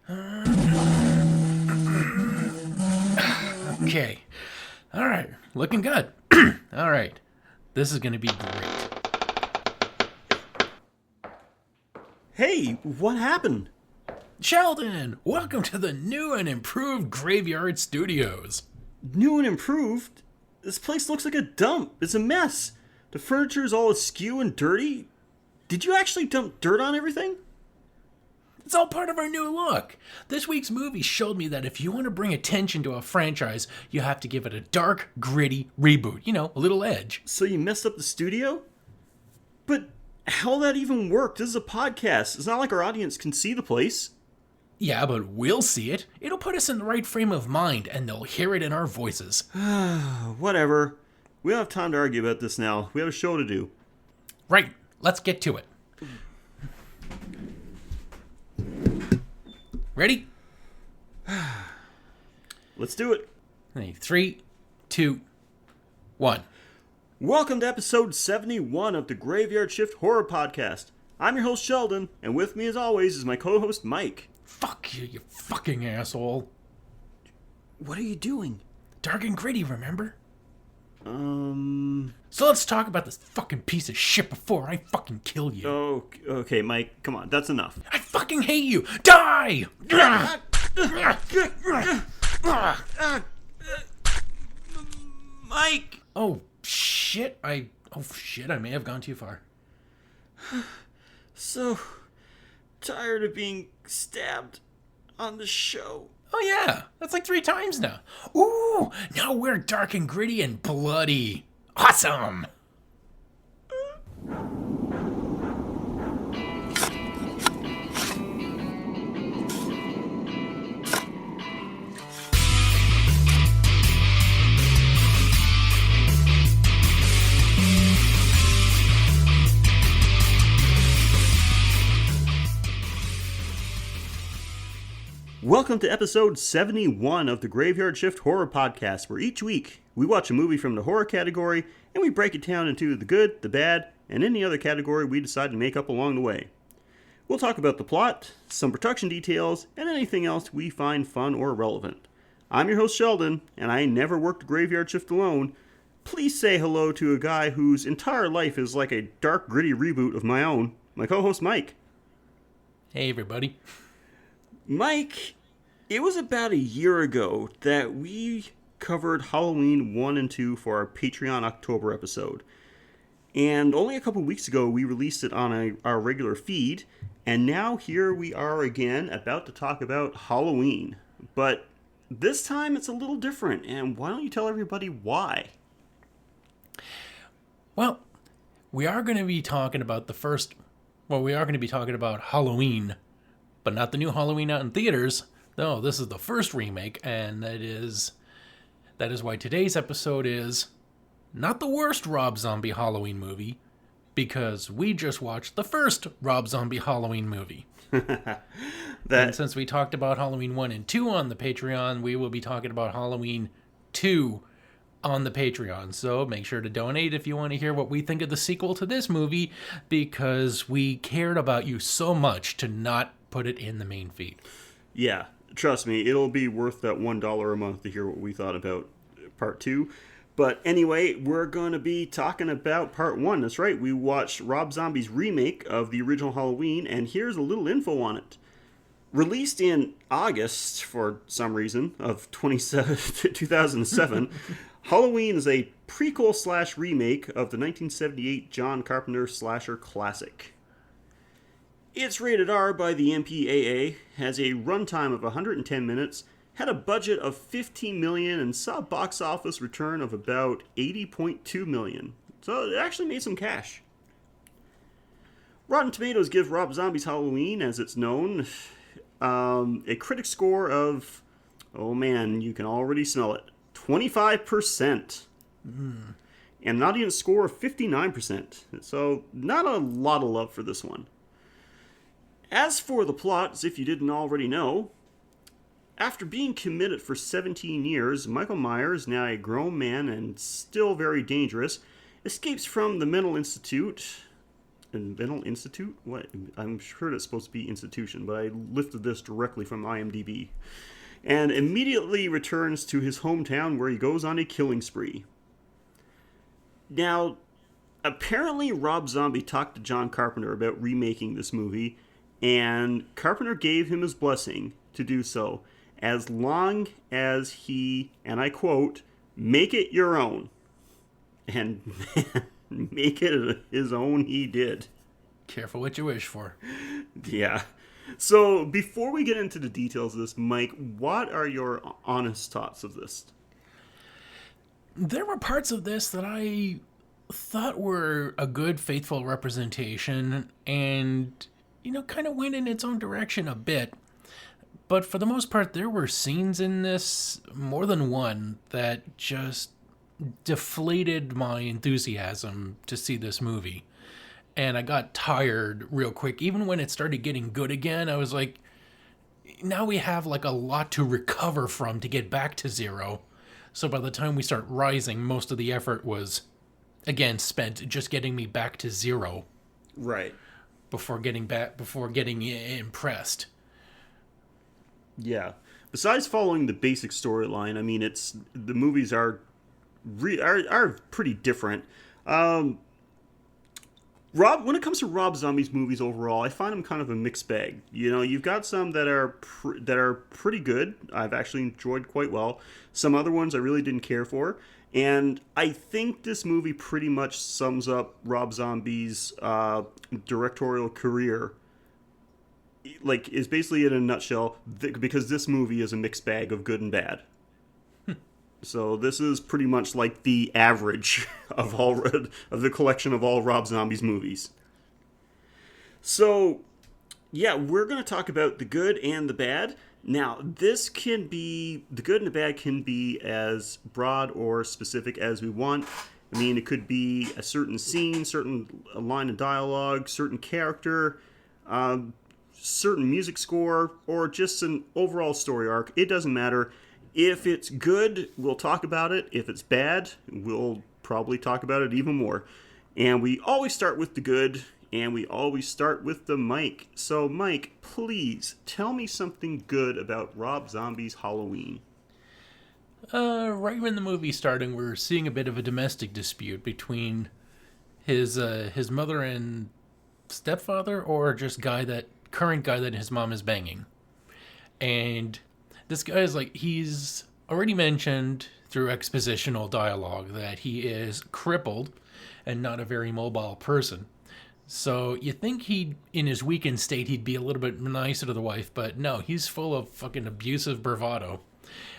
Okay. All right. Looking good. All right. This is going to be great. Hey, what happened? Sheldon, welcome to the new and improved Graveyard Studios. New and improved? This place looks like a dump. It's a mess. The furniture is all askew and dirty. Did you actually dump dirt on everything? It's all part of our new look. This week's movie showed me that if you want to bring attention to a franchise, you have to give it a dark, gritty reboot. You know, a little edge. So you messed up the studio? But how'll that even work? This is a podcast. It's not like our audience can see the place. Yeah, but we'll see it. It'll put us in the right frame of mind, and they'll hear it in our voices. Whatever. We don't have time to argue about this now. We have a show to do. Right. Let's get to it. Ready? Let's do it. 3, 2, 1. Welcome to episode 71 of the Graveyard Shift Horror Podcast. I'm your host Sheldon, and with me as always is my co-host Mike. Fuck you, you fucking asshole. What are you doing? Dark and gritty, remember? So let's talk about this fucking piece of shit before I fucking kill you. Oh, okay, Mike, come on, that's enough. I fucking hate you! Die! Mike! Oh shit, I may have gone too far. So tired of being stabbed on the show. Oh yeah, that's like 3 times now. Ooh, now we're dark and gritty and bloody. Awesome! Welcome to episode 71 of the Graveyard Shift Horror Podcast, where each week we watch a movie from the horror category and we break it down into the good, the bad, and any other category we decide to make up along the way. We'll talk about the plot, some production details, and anything else we find fun or relevant. I'm your host Sheldon, and I never worked a graveyard shift alone. Please say hello to a guy whose entire life is like a dark, gritty reboot of my own, my co-host Mike. Hey everybody. Mike, it was about a year ago that we covered Halloween 1 and 2 for our Patreon October episode. And only a couple weeks ago, we released it on our regular feed. And now here we are again about to talk about Halloween. But this time it's a little different. And why don't you tell everybody why? Well, we are going to be talking about Halloween, but not the new Halloween out in theaters. No, this is the first remake, and that is why today's episode is not the worst Rob Zombie Halloween movie, because we just watched the first Rob Zombie Halloween movie. And since we talked about Halloween 1 and 2 on the Patreon, we will be talking about Halloween 2 on the Patreon. So make sure to donate if you want to hear what we think of the sequel to this movie, because we cared about you so much to not put it in the main feed. Yeah, trust me, it'll be worth that $1 a month to hear what we thought about part 2. But anyway, we're going to be talking about part 1. That's right, we watched Rob Zombie's remake of the original Halloween, and here's a little info on it. Released in August, for some reason, of 2007, Halloween is a prequel/remake of the 1978 John Carpenter slasher classic. It's rated R by the MPAA, has a runtime of 110 minutes, had a budget of $15 million, and saw a box office return of about $80.2 million. So it actually made some cash. Rotten Tomatoes gives Rob Zombie's Halloween, as it's known, a critic score of, oh man, you can already smell it, 25%. And an audience score of 59%. So not a lot of love for this one. As for the plot, as if you didn't already know, after being committed for 17 years, Micheal Myers, now a grown man and still very dangerous, escapes from the mental institute Mental Institute? What? I'm sure it's supposed to be institution, but I lifted this directly from IMDb. And immediately returns to his hometown where he goes on a killing spree. Now, apparently Rob Zombie talked to John Carpenter about remaking this movie, and Carpenter gave him his blessing to do so, as long as he, and I quote, make it your own. And make it his own he did. Careful what you wish for. Yeah. So, before we get into the details of this, Mike, what are your honest thoughts of this? There were parts of this that I thought were a good, faithful representation and, kind of went in its own direction a bit. But for the most part, there were scenes in this, more than one, that just deflated my enthusiasm to see this movie. And I got tired real quick. Even when it started getting good again, I was like, now we have like a lot to recover from to get back to zero. So by the time we start rising, most of the effort was, again, spent just getting me back to zero. Right. Before getting impressed. Yeah. Besides following the basic storyline, I mean, the movies are pretty different. When it comes to Rob Zombie's movies overall, I find them kind of a mixed bag. You've got some that are pretty good. I've actually enjoyed quite well. Some other ones I really didn't care for. And I think this movie pretty much sums up Rob Zombie's directorial career. Like, is basically in a nutshell, because this movie is a mixed bag of good and bad. So this is pretty much like the average of the collection of all Rob Zombie's movies. So, yeah, we're going to talk about the good and the bad. Now, the good and the bad can be as broad or specific as we want. I mean, it could be a certain scene, a line of dialogue, certain character, certain music score, or just an overall story arc. It doesn't matter. If it's good, we'll talk about it. If it's bad, we'll probably talk about it even more. And we always start with the good, and we always start with the Mike. So, Mike, please tell me something good about Rob Zombie's Halloween. Right when the movie's starting, we're seeing a bit of a domestic dispute between his mother and stepfather, or just current guy that his mom is banging. And this guy is he's already mentioned through expositional dialogue that he is crippled and not a very mobile person. So you think in his weakened state, he'd be a little bit nicer to the wife, but no, he's full of fucking abusive bravado.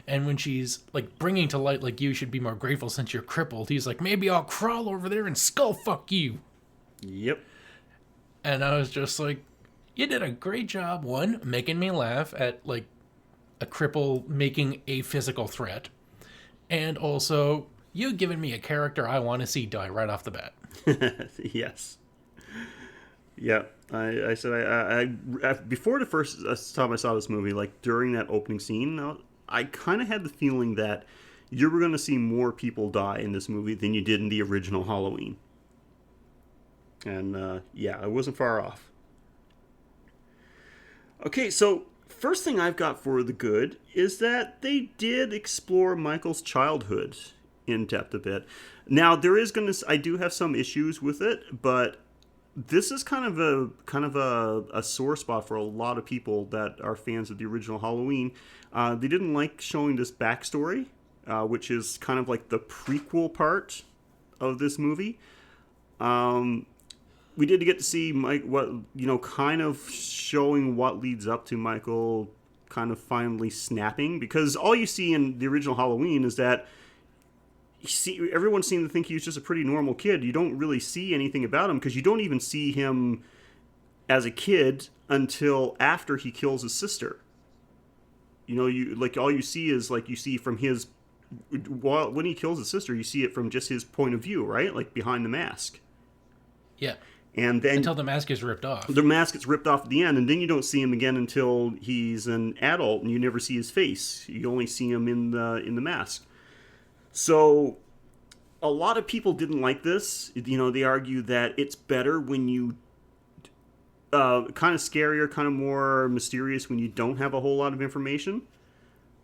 And when she's bringing to light, you should be more grateful since you're crippled, he's like, maybe I'll crawl over there and skull fuck you. Yep. And I was just like, you did a great job, one, making me laugh at a cripple making a physical threat, and also you giving me a character I want to see die right off the bat. Yes. Yeah. I said I before the first time I saw this movie, during that opening scene, I kind of had the feeling that you were going to see more people die in this movie than you did in the original Halloween. And yeah, I wasn't far off. Okay, so first thing I've got for the good is that they did explore Michael's childhood in depth a bit. Now, I do have some issues with it, but this is kind of a sore spot for a lot of people that are fans of the original Halloween. They didn't like showing this backstory, which is kind of like the prequel part of this movie. We did get to see Mike, kind of showing what leads up to Michael kind of finally snapping, because all you see in the original Halloween is that everyone seemed to think he was just a pretty normal kid. You don't really see anything about him, because you don't even see him as a kid until after he kills his sister. All you see is you see from his, when he kills his sister, you see it from just his point of view, right? Behind the mask. Yeah. And then until the mask is ripped off. The mask gets ripped off at the end, and then you don't see him again until he's an adult, and you never see his face. You only see him in the mask. So a lot of people didn't like this. You know, they argue that it's better when you kind of scarier, kind of more mysterious when you don't have a whole lot of information.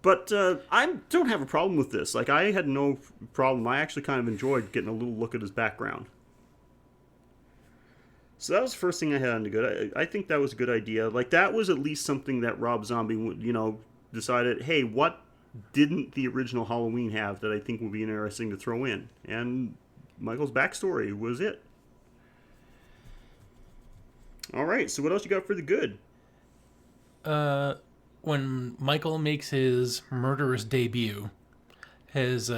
But I don't have a problem with this. Like, I had no problem. I actually kind of enjoyed getting a little look at his background. So that was the first thing I had on the good. I think that was a good idea. Like, that was at least something that Rob Zombie, decided, hey, what didn't the original Halloween have that I think would be interesting to throw in? And Michael's backstory was it. All right, so what else you got for the good? When Michael makes his murderous debut, his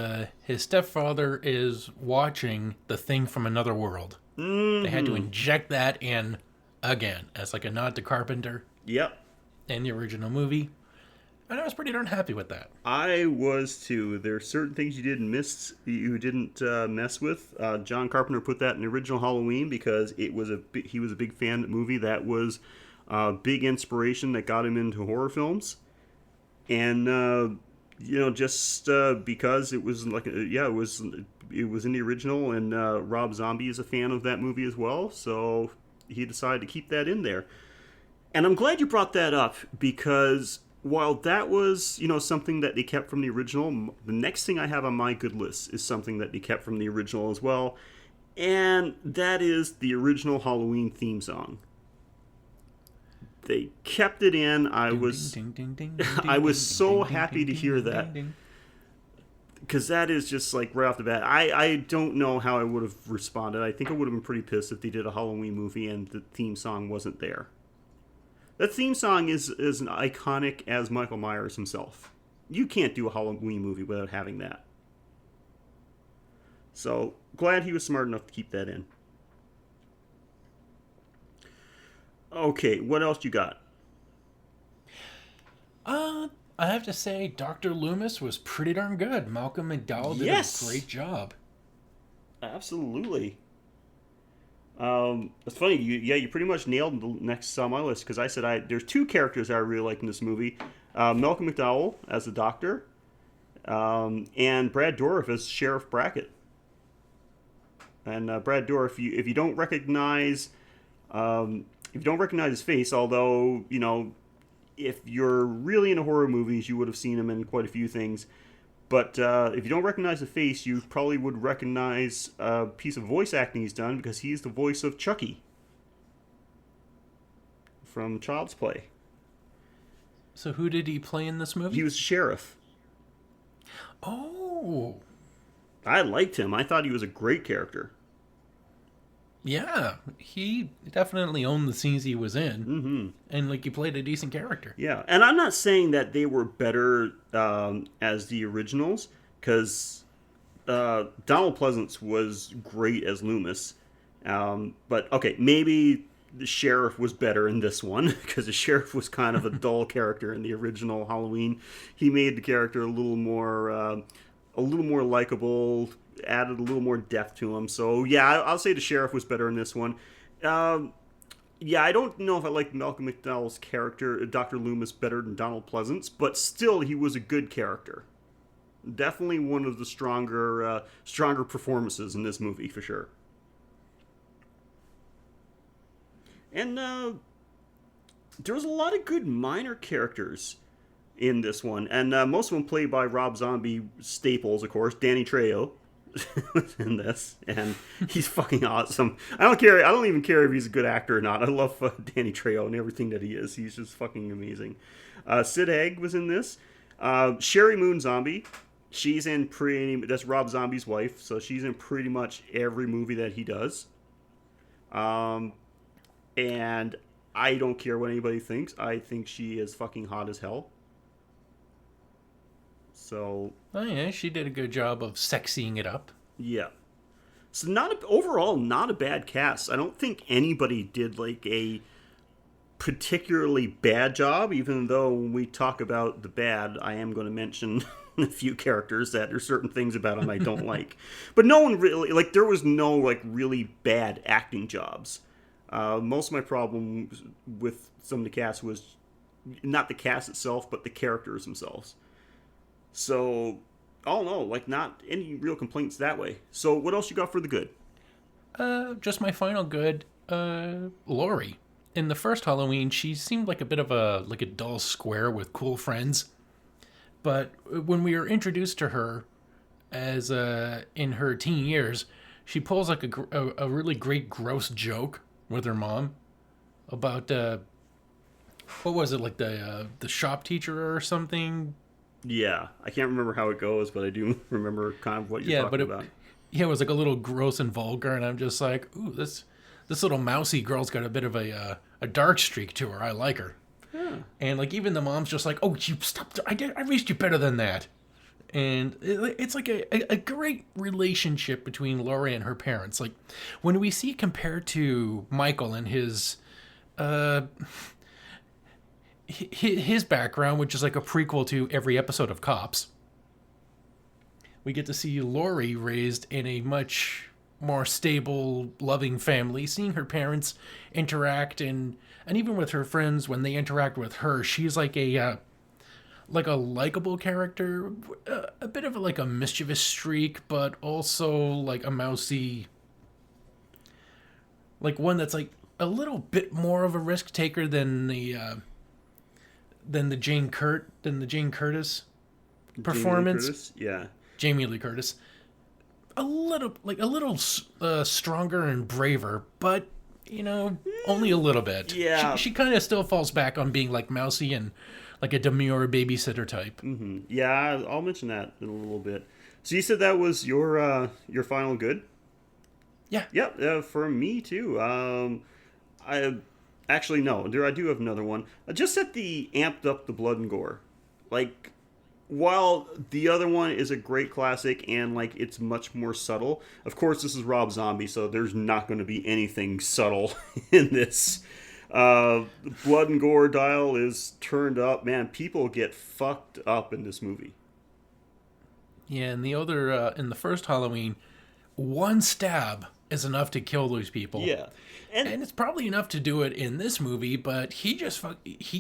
stepfather is watching The Thing from Another World. Mm-hmm. They had to inject that in again as like a nod to Carpenter. Yep. In the original movie. And I was pretty darn happy with that. I was too. There are certain things you didn't mess with. John Carpenter put that in the original Halloween because he was a big fan of the movie. That was a big inspiration that got him into horror films. And just because it was like it was in the original, and Rob Zombie is a fan of that movie as well, so he decided to keep that in there. And I'm glad you brought that up because while that was, something that they kept from the original, the next thing I have on my good list is something that they kept from the original as well, and that is the original Halloween theme song. They kept it in. I was so happy to hear that, because that is just like right off the bat. I don't know how I would have responded. I think I would have been pretty pissed if they did a Halloween movie and the theme song wasn't there. That theme song is as iconic as Micheal Myers himself. You can't do a Halloween movie without having that. So, glad he was smart enough to keep that in. Okay, what else you got? I have to say, Dr. Loomis was pretty darn good. Malcolm McDowell did a great job. Absolutely. It's funny. You pretty much nailed the next on my list because I said there's two characters I really like in this movie: Malcolm McDowell as the doctor, and Brad Dourif as Sheriff Brackett. And Brad Dourif, if you don't recognize his face, although if you're really into horror movies, you would have seen him in quite a few things. But if you don't recognize the face, you probably would recognize a piece of voice acting he's done because he's the voice of Chucky from Child's Play. So who did he play in this movie? He was sheriff. Oh. I liked him. I thought he was a great character. Yeah, he definitely owned the scenes he was in. Mm-hmm. And, he played a decent character. Yeah, and I'm not saying that they were better as the originals, because Donald Pleasance was great as Loomis. But, okay, maybe the sheriff was better in this one, because the sheriff was kind of a dull character in the original Halloween. He made the character a little more likable, added a little more depth to him. So, yeah, I'll say the sheriff was better in this one. Yeah, I don't know if I like Malcolm McDowell's character, Dr. Loomis, better than Donald Pleasance, but still, he was a good character. Definitely one of the stronger performances in this movie, for sure. And there was a lot of good minor characters in this one, and most of them played by Rob Zombie staples, of course. Danny Trejo was in this, and he's fucking awesome. I don't even care if he's a good actor or not. I love Danny Trejo and everything that he is. He's just fucking amazing. Sid Haig was in this. Sherry Moon Zombie, that's Rob Zombie's wife, so she's in pretty much every movie that he does. And I don't care what anybody thinks. I think she is fucking hot as hell. So, oh yeah, she did a good job of sexying it up. Yeah. So overall, not a bad cast. I don't think anybody did a particularly bad job, even though when we talk about the bad, I am going to mention a few characters that there's certain things about them I don't like. But no one really, there was no really bad acting jobs. Most of my problem with some of the cast was not the cast itself, but the characters themselves. So, Oh no, like not any real complaints that way. So what else you got for the good? Just my final good, Lori. In the first Halloween, she seemed like a bit of a dull square with cool friends. But when we were introduced to her as in her teen years, she pulls like a really great gross joke with her mom about what was it, like the shop teacher or something. Yeah, I can't remember how it goes, but I do remember kind of what you're talking about. Yeah, it was like a little gross and vulgar, and I'm just like, ooh, this little mousy girl's got a bit of a dark streak to her. I like her. Yeah. And like even the mom's just like, oh, you stopped. I raised you better than that. And it's like a great relationship between Laurie and her parents. Like when we see compared to Michael and his background, which is like a prequel to every episode of Cops, we get to see Laurie raised in a much more stable, loving family, seeing her parents interact and even with her friends when they interact with her, she's like a likable character, a bit of like a mischievous streak, but also like a mousy, like one that's like a little bit more of a risk taker than the Jane Curtis performance. Jamie Lee Curtis. A little stronger and braver, but only a little bit. Yeah, she kind of still falls back on being like mousy and like a demure babysitter type. Mm-hmm. Yeah, I'll mention that in a little bit. So you said that was your final good? Yeah. Yep. For me too. I actually no. I do have another one. Just at the amped up the blood and gore, like. While the other one is a great classic and like it's much more subtle, of course this is Rob Zombie, so there's not going to be anything subtle in this. Blood and gore dial is turned up. Man, people get fucked up in this movie. Yeah, and in the first Halloween, one stab is enough to kill those people. Yeah. And it's probably enough to do it in this movie, but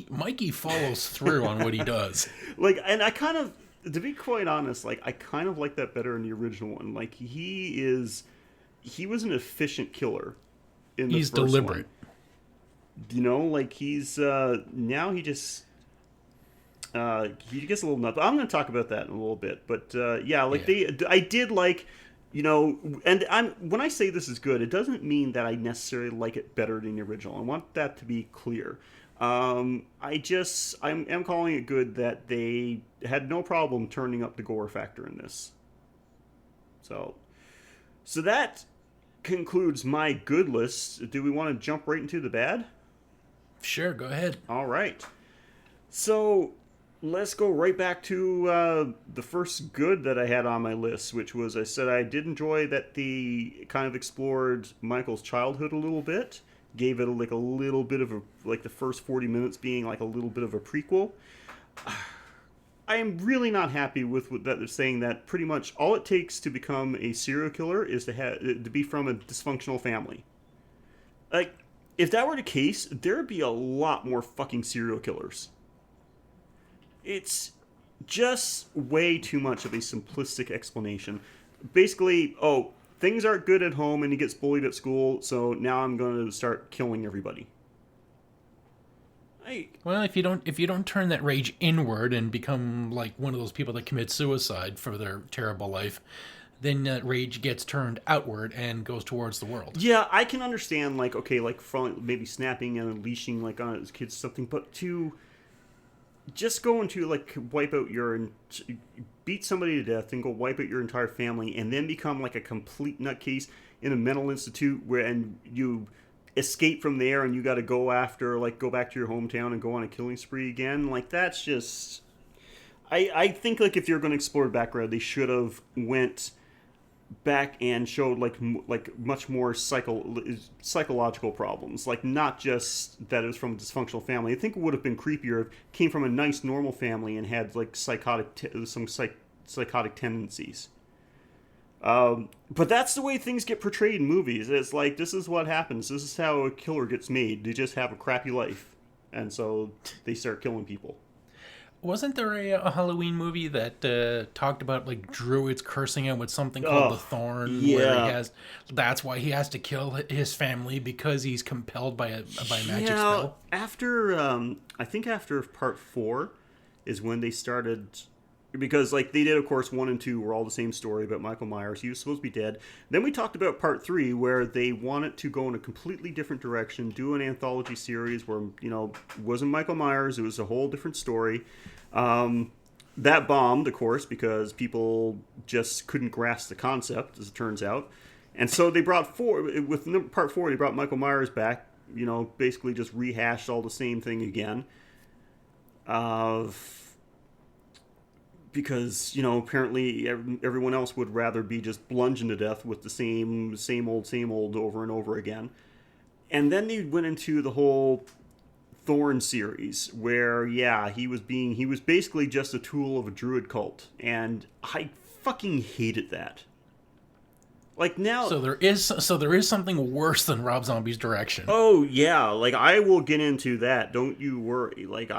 Mikey follows through on what he does. Like, and I kind of, to be quite honest, like I kind of like that better in the original one. Like he was an efficient killer in the He's first deliberate. One. Like he's now he just he gets a little nuts. I'm going to talk about that in a little bit, but I did like. And when I say this is good, it doesn't mean that I necessarily like it better than the original. I want that to be clear. I'm calling it good that they had no problem turning up the gore factor in this. So that concludes my good list. Do we want to jump right into the bad? Sure, go ahead. All right. So let's go right back to the first good that I had on my list, which was I said I did enjoy that the kind of explored Michael's childhood a little bit, gave it a little bit of the first 40 minutes being like a little bit of a prequel. I am really not happy with that they're saying that pretty much all it takes to become a serial killer is to be from a dysfunctional family. Like, if that were the case, there would be a lot more fucking serial killers. It's just way too much of a simplistic explanation. Basically, things aren't good at home and he gets bullied at school, so now I'm going to start killing everybody. Well, if you don't turn that rage inward and become like one of those people that commit suicide for their terrible life, then that rage gets turned outward and goes towards the world. Yeah, I can understand from maybe snapping and unleashing on his kids something, but to just going to beat somebody to death and go wipe out your entire family and then become like a complete nutcase in a mental institute and you escape from there and you got to go back to your hometown and go on a killing spree again. Like that's just, I think if you're going to explore background, they should have went back and showed much more psychological problems, not just that it was from a dysfunctional family. I think it would have been creepier if it came from a nice normal family and had psychotic tendencies. But that's the way things get portrayed in movies. It's like, this is what happens. This is how a killer gets made. They just have a crappy life, and so they start killing people. Wasn't there a Halloween movie that talked about like druids cursing him with something called the Oh, Thorn, where he yeah. has that's why he has to kill his family because he's compelled by a magic Yeah, spell. after I think after part 4 is when they started, because like they did, of course, 1 and 2 were all the same story about Michael Myers. He was supposed to be dead. Then we talked about part 3, where they wanted to go in a completely different direction, do an anthology series where, it wasn't Michael Myers, it was a whole different story. That bombed, of course, because people just couldn't grasp the concept, as it turns out. And so they brought part 4, they brought Michael Myers back, basically just rehashed all the same thing again. Because, apparently everyone else would rather be just bludgeoned to death with the same old over and over again. And then they went into the whole Thorn series, where he was basically just a tool of a druid cult, and I fucking hated that. Like now, So there is something worse than Rob Zombie's direction. oh yeah, like I will get into that. Don't you worry. Like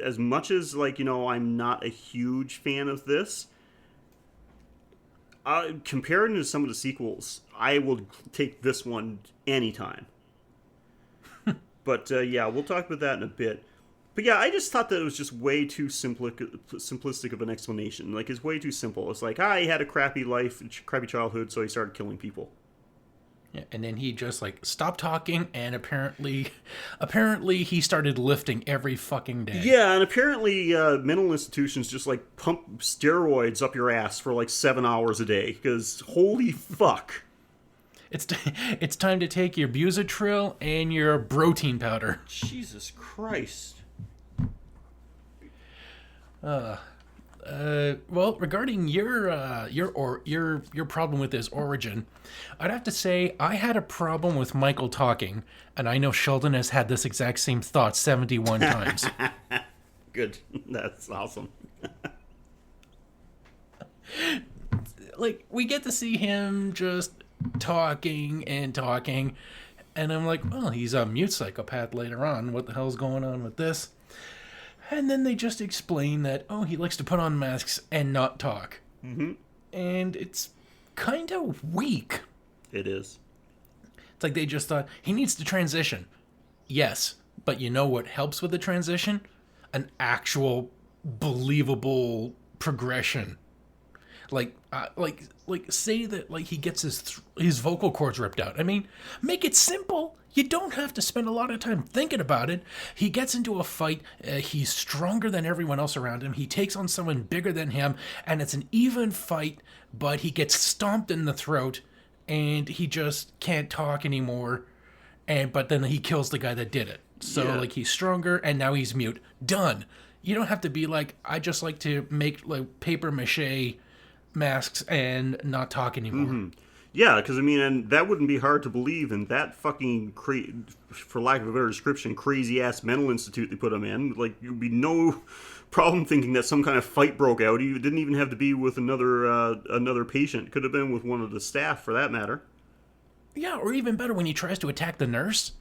as much as I'm not a huge fan of this. Compared to some of the sequels, I will take this one anytime. But we'll talk about that in a bit. But yeah, I just thought that it was just way too simplistic of an explanation. Like, it's way too simple. It's like, he had a crappy life, crappy childhood, so he started killing people. Yeah, and then he just like stopped talking, and apparently he started lifting every fucking day. Yeah, and apparently mental institutions just like pump steroids up your ass for like 7 hours a day. Because holy fuck. It's time to take your Buzatril and your protein powder. Jesus Christ. Well, regarding your problem with his origin, I'd have to say I had a problem with Michael talking, and I know Sheldon has had this exact same thought 71 times. Good. That's awesome. Like, we get to see him just talking, and I'm like, well, he's a mute psychopath later on. What the hell's going on with this? And then they just explain that, he likes to put on masks and not talk. Mm-hmm. And it's kind of weak. It is. It's like they just thought, he needs to transition. Yes, but you know what helps with the transition? An actual believable progression. Like say that like he gets his vocal cords ripped out. I mean, make it simple. You don't have to spend a lot of time thinking about it. He gets into a fight. He's stronger than everyone else around him. He takes on someone bigger than him, and it's an even fight. But he gets stomped in the throat, and he just can't talk anymore. But then he kills the guy that did it. So like he's stronger, and now he's mute. Done. You don't have to be like, I just like to make like paper mache masks and not talk anymore. Mm-hmm. Yeah, because I mean, and that wouldn't be hard to believe in that fucking, for lack of a better description, crazy ass mental institute they put him in. Like, you'd be no problem thinking that some kind of fight broke out. You didn't even have to be with another patient. Could have been with one of the staff, for that matter. Yeah, or even better, when he tries to attack the nurse.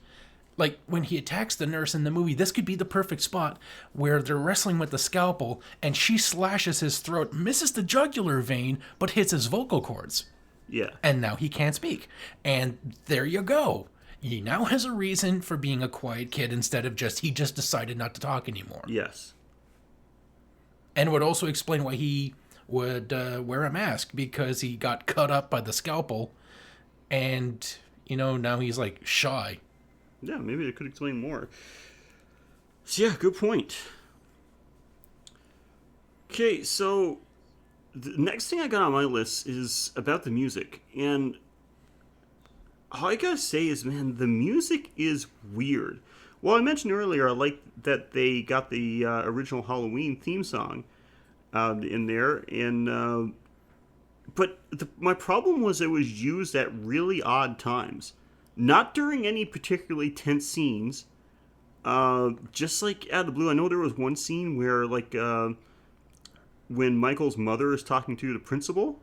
Like, when he attacks the nurse in the movie, this could be the perfect spot where they're wrestling with the scalpel, and she slashes his throat, misses the jugular vein, but hits his vocal cords. Yeah. And now he can't speak. And there you go. He now has a reason for being a quiet kid instead of he just decided not to talk anymore. Yes. And it would also explain why he would wear a mask, because he got cut up by the scalpel, and, now he's, like, shy. Yeah, maybe it could explain more. So yeah, good point. Okay, so the next thing I got on my list is about the music. And all I gotta say is, man, the music is weird. Well, I mentioned earlier, I like that they got the original Halloween theme song in there. And but my problem was it was used at really odd times. Not during any particularly tense scenes. Just like out of the blue. I know there was one scene where, like, when Michael's mother is talking to the principal.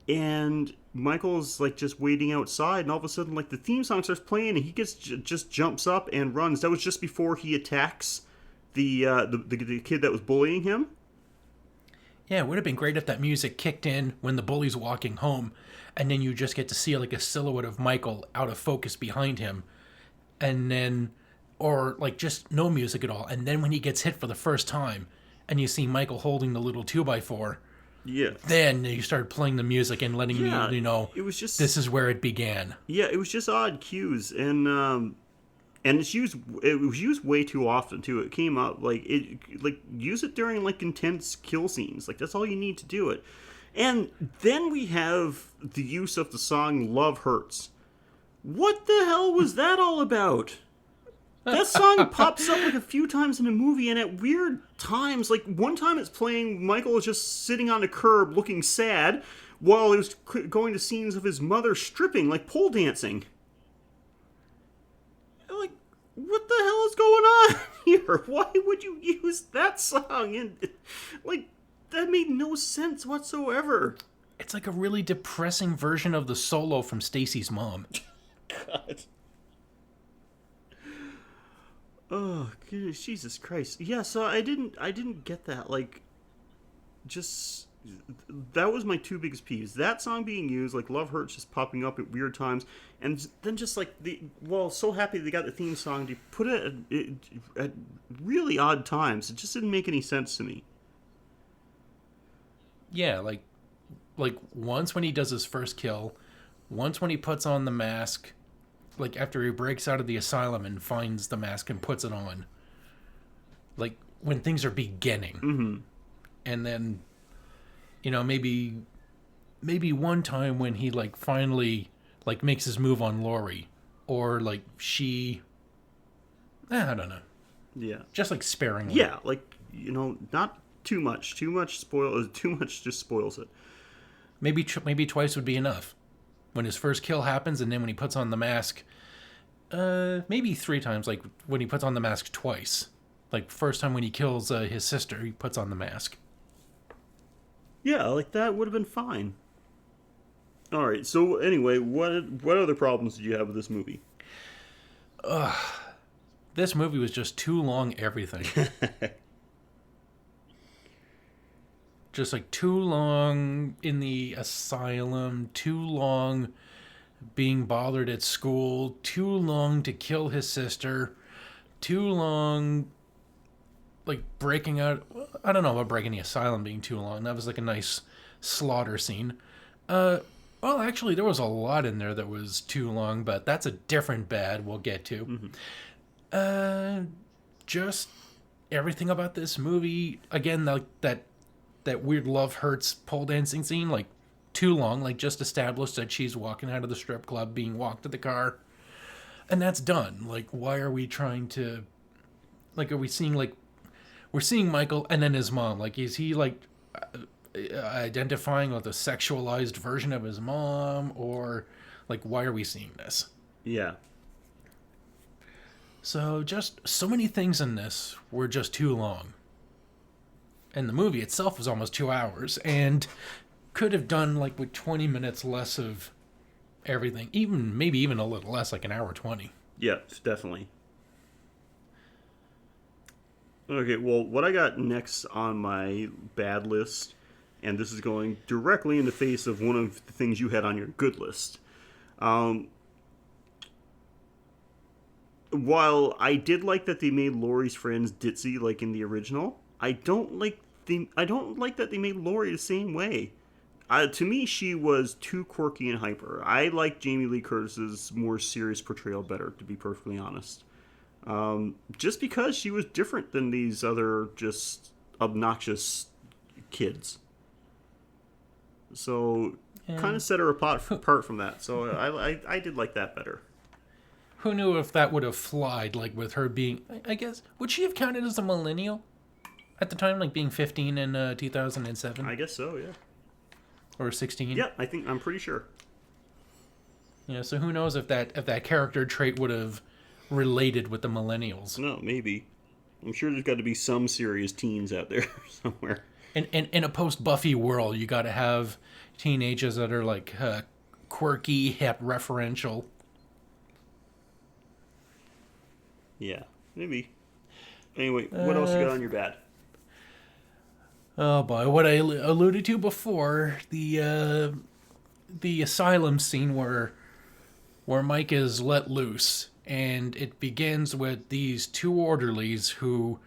and Michael's like just waiting outside, and all of a sudden like the theme song starts playing, and he gets just jumps up and runs. That was just before he attacks the kid that was bullying him. Yeah, it would have been great if that music kicked in when the bully's walking home, and then you just get to see like a silhouette of Michael out of focus behind him, and then, or like just no music at all, and then when he gets hit for the first time, and you see Michael holding the little 2x4, Yeah. then you start playing the music and letting me know it was just this is where it began. Yeah, it was just odd cues, and it was used way too often too. It came up like use it during like intense kill scenes. Like that's all you need to do it. And then we have the use of the song "Love Hurts." What the hell was that all about? That song pops up like a few times in the movie, and at weird times. Like one time it's playing, Michael is just sitting on a curb looking sad, while it was going to scenes of his mother stripping, like pole dancing. Like, what the hell is going on here? Why would you use that song? And like, that made no sense whatsoever. It's like a really depressing version of the solo from Stacy's mom. God. Oh, goodness, Jesus Christ. Yeah, so I didn't get that. Like, just, that was my two biggest peeves. That song being used, like, Love Hurts just popping up at weird times, and then just, like, so happy they got the theme song, to put it at really odd times. It just didn't make any sense to me. Yeah, like once when he does his first kill, once when he puts on the mask, like after he breaks out of the asylum and finds the mask and puts it on, like when things are beginning. Mm-hmm. And then, maybe one time when he like finally like makes his move on Lori, or like I don't know. Yeah. Just like sparingly. Yeah, like, not too much. Too much just spoils it. Maybe twice would be enough. When his first kill happens, and then when he puts on the mask, maybe 3 times. Like when he puts on the mask twice. Like first time when he kills his sister, he puts on the mask. Yeah, like that would have been fine. All right. So anyway, what other problems did you have with this movie? This movie was just too long. Everything. Just like too long in the asylum, too long being bothered at school, too long to kill his sister, too long like breaking out. I don't know about breaking the asylum being too long. That was like a nice slaughter scene. Well, actually, there was a lot in there that was too long, but that's a different bad we'll get to. Mm-hmm. Just everything about this movie, again, like that weird Love Hurts pole dancing scene, like too long, like just established that she's walking out of the strip club, being walked to the car, and that's done. Like, why are we trying to, like, are we seeing, like, we're seeing Michael and then his mom, like, is he like identifying with a sexualized version of his mom, or like, why are we seeing this? Yeah. So just so many things in this were just too long. And the movie itself was almost 2 hours, and could have done like with 20 minutes less of everything, maybe even a little less, like an hour 20. Yeah, definitely. Okay, well, what I got next on my bad list, and this is going directly in the face of one of the things you had on your good list. While I did like that they made Laurie's friends ditzy like in the original, I don't like that they made Laurie the same way. To me, she was too quirky and hyper. I like Jamie Lee Curtis's more serious portrayal better, to be perfectly honest. Just because she was different than these other just obnoxious kids. So, kind of set her apart from that. So, I did like that better. Who knew if that would have flied, like with her being, I guess, would she have counted as a millennial at the time, like being 15 in 2007? I guess so, yeah. Or 16? Yeah, I'm pretty sure. Yeah, so who knows if that character trait would have related with the millennials. No, maybe. I'm sure there's got to be some serious teens out there somewhere. In a post Buffy world, you got to have teenagers that are like quirky, hip, referential. Yeah, maybe. Anyway, what else you got on your bad? Oh boy, what I alluded to before, the asylum scene where Mike is let loose, and it begins with these two orderlies who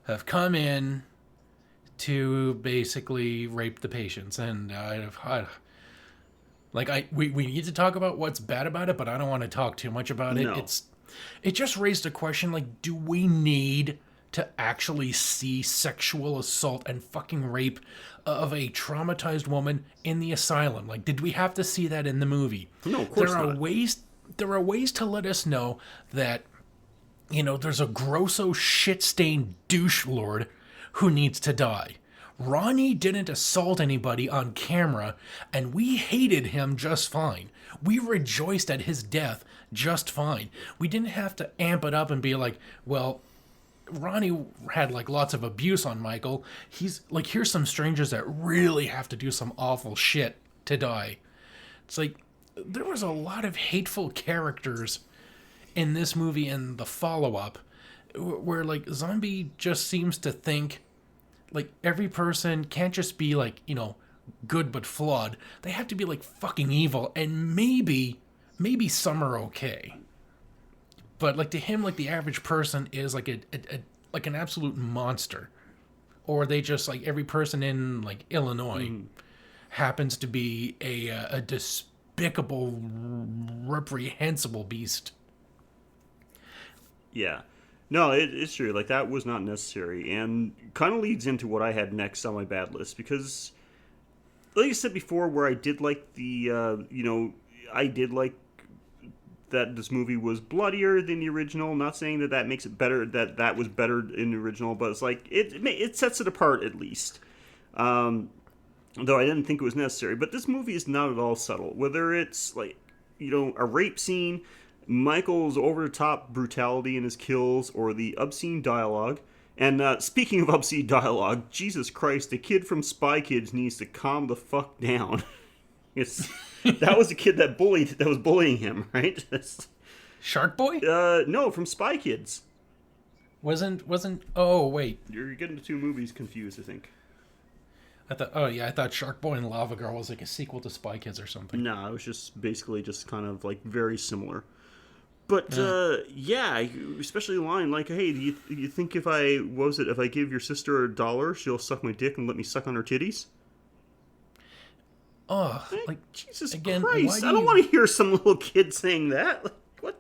have come in to basically rape the patients, and we need to talk about what's bad about it, but I don't want to talk too much about it. No. It just raised a question like, do we need to actually see sexual assault and fucking rape of a traumatized woman in the asylum? Like, did we have to see that in the movie? No, of course not. There are ways to let us know that, there's a grosso shit-stained douche lord who needs to die. Ronnie didn't assault anybody on camera, and we hated him just fine. We rejoiced at his death just fine. We didn't have to amp it up and be like, well, Ronnie had like lots of abuse on Michael. He's like, here's some strangers that really have to do some awful shit to die. It's like, there was a lot of hateful characters in this movie and the follow-up where like Zombie just seems to think like every person can't just be like, good but flawed. They have to be like fucking evil, and maybe some are okay. But like to him, like the average person is like like an absolute monster. Or they just like every person in like Illinois happens to be a despicable, reprehensible beast. Yeah. No, it's true. Like, that was not necessary. And kind of leads into what I had next on my bad list. Because, like I said before, where I did like I did like that this movie was bloodier than the original. Not saying that makes it better, that was better in the original. But it's like, it sets it apart at least. Though I didn't think it was necessary. But this movie is not at all subtle. Whether it's, like, a rape scene, Michael's over-the-top brutality in his kills, or the obscene dialogue. And speaking of obscene dialogue, Jesus Christ, the kid from Spy Kids needs to calm the fuck down. That was the kid that was bullying him, right? Shark Boy? No, from Spy Kids. Wasn't. Oh wait, You're getting the two movies confused, I think. I thought Shark Boy and Lava Girl was like a sequel to Spy Kids or something. No, it was just basically just kind of like very similar. But yeah, especially the line like, "Hey, do you think if I give your sister $1, she'll suck my dick and let me suck on her titties?" Oh, like Jesus again, Christ! I don't want to hear some little kid saying that. Like, what?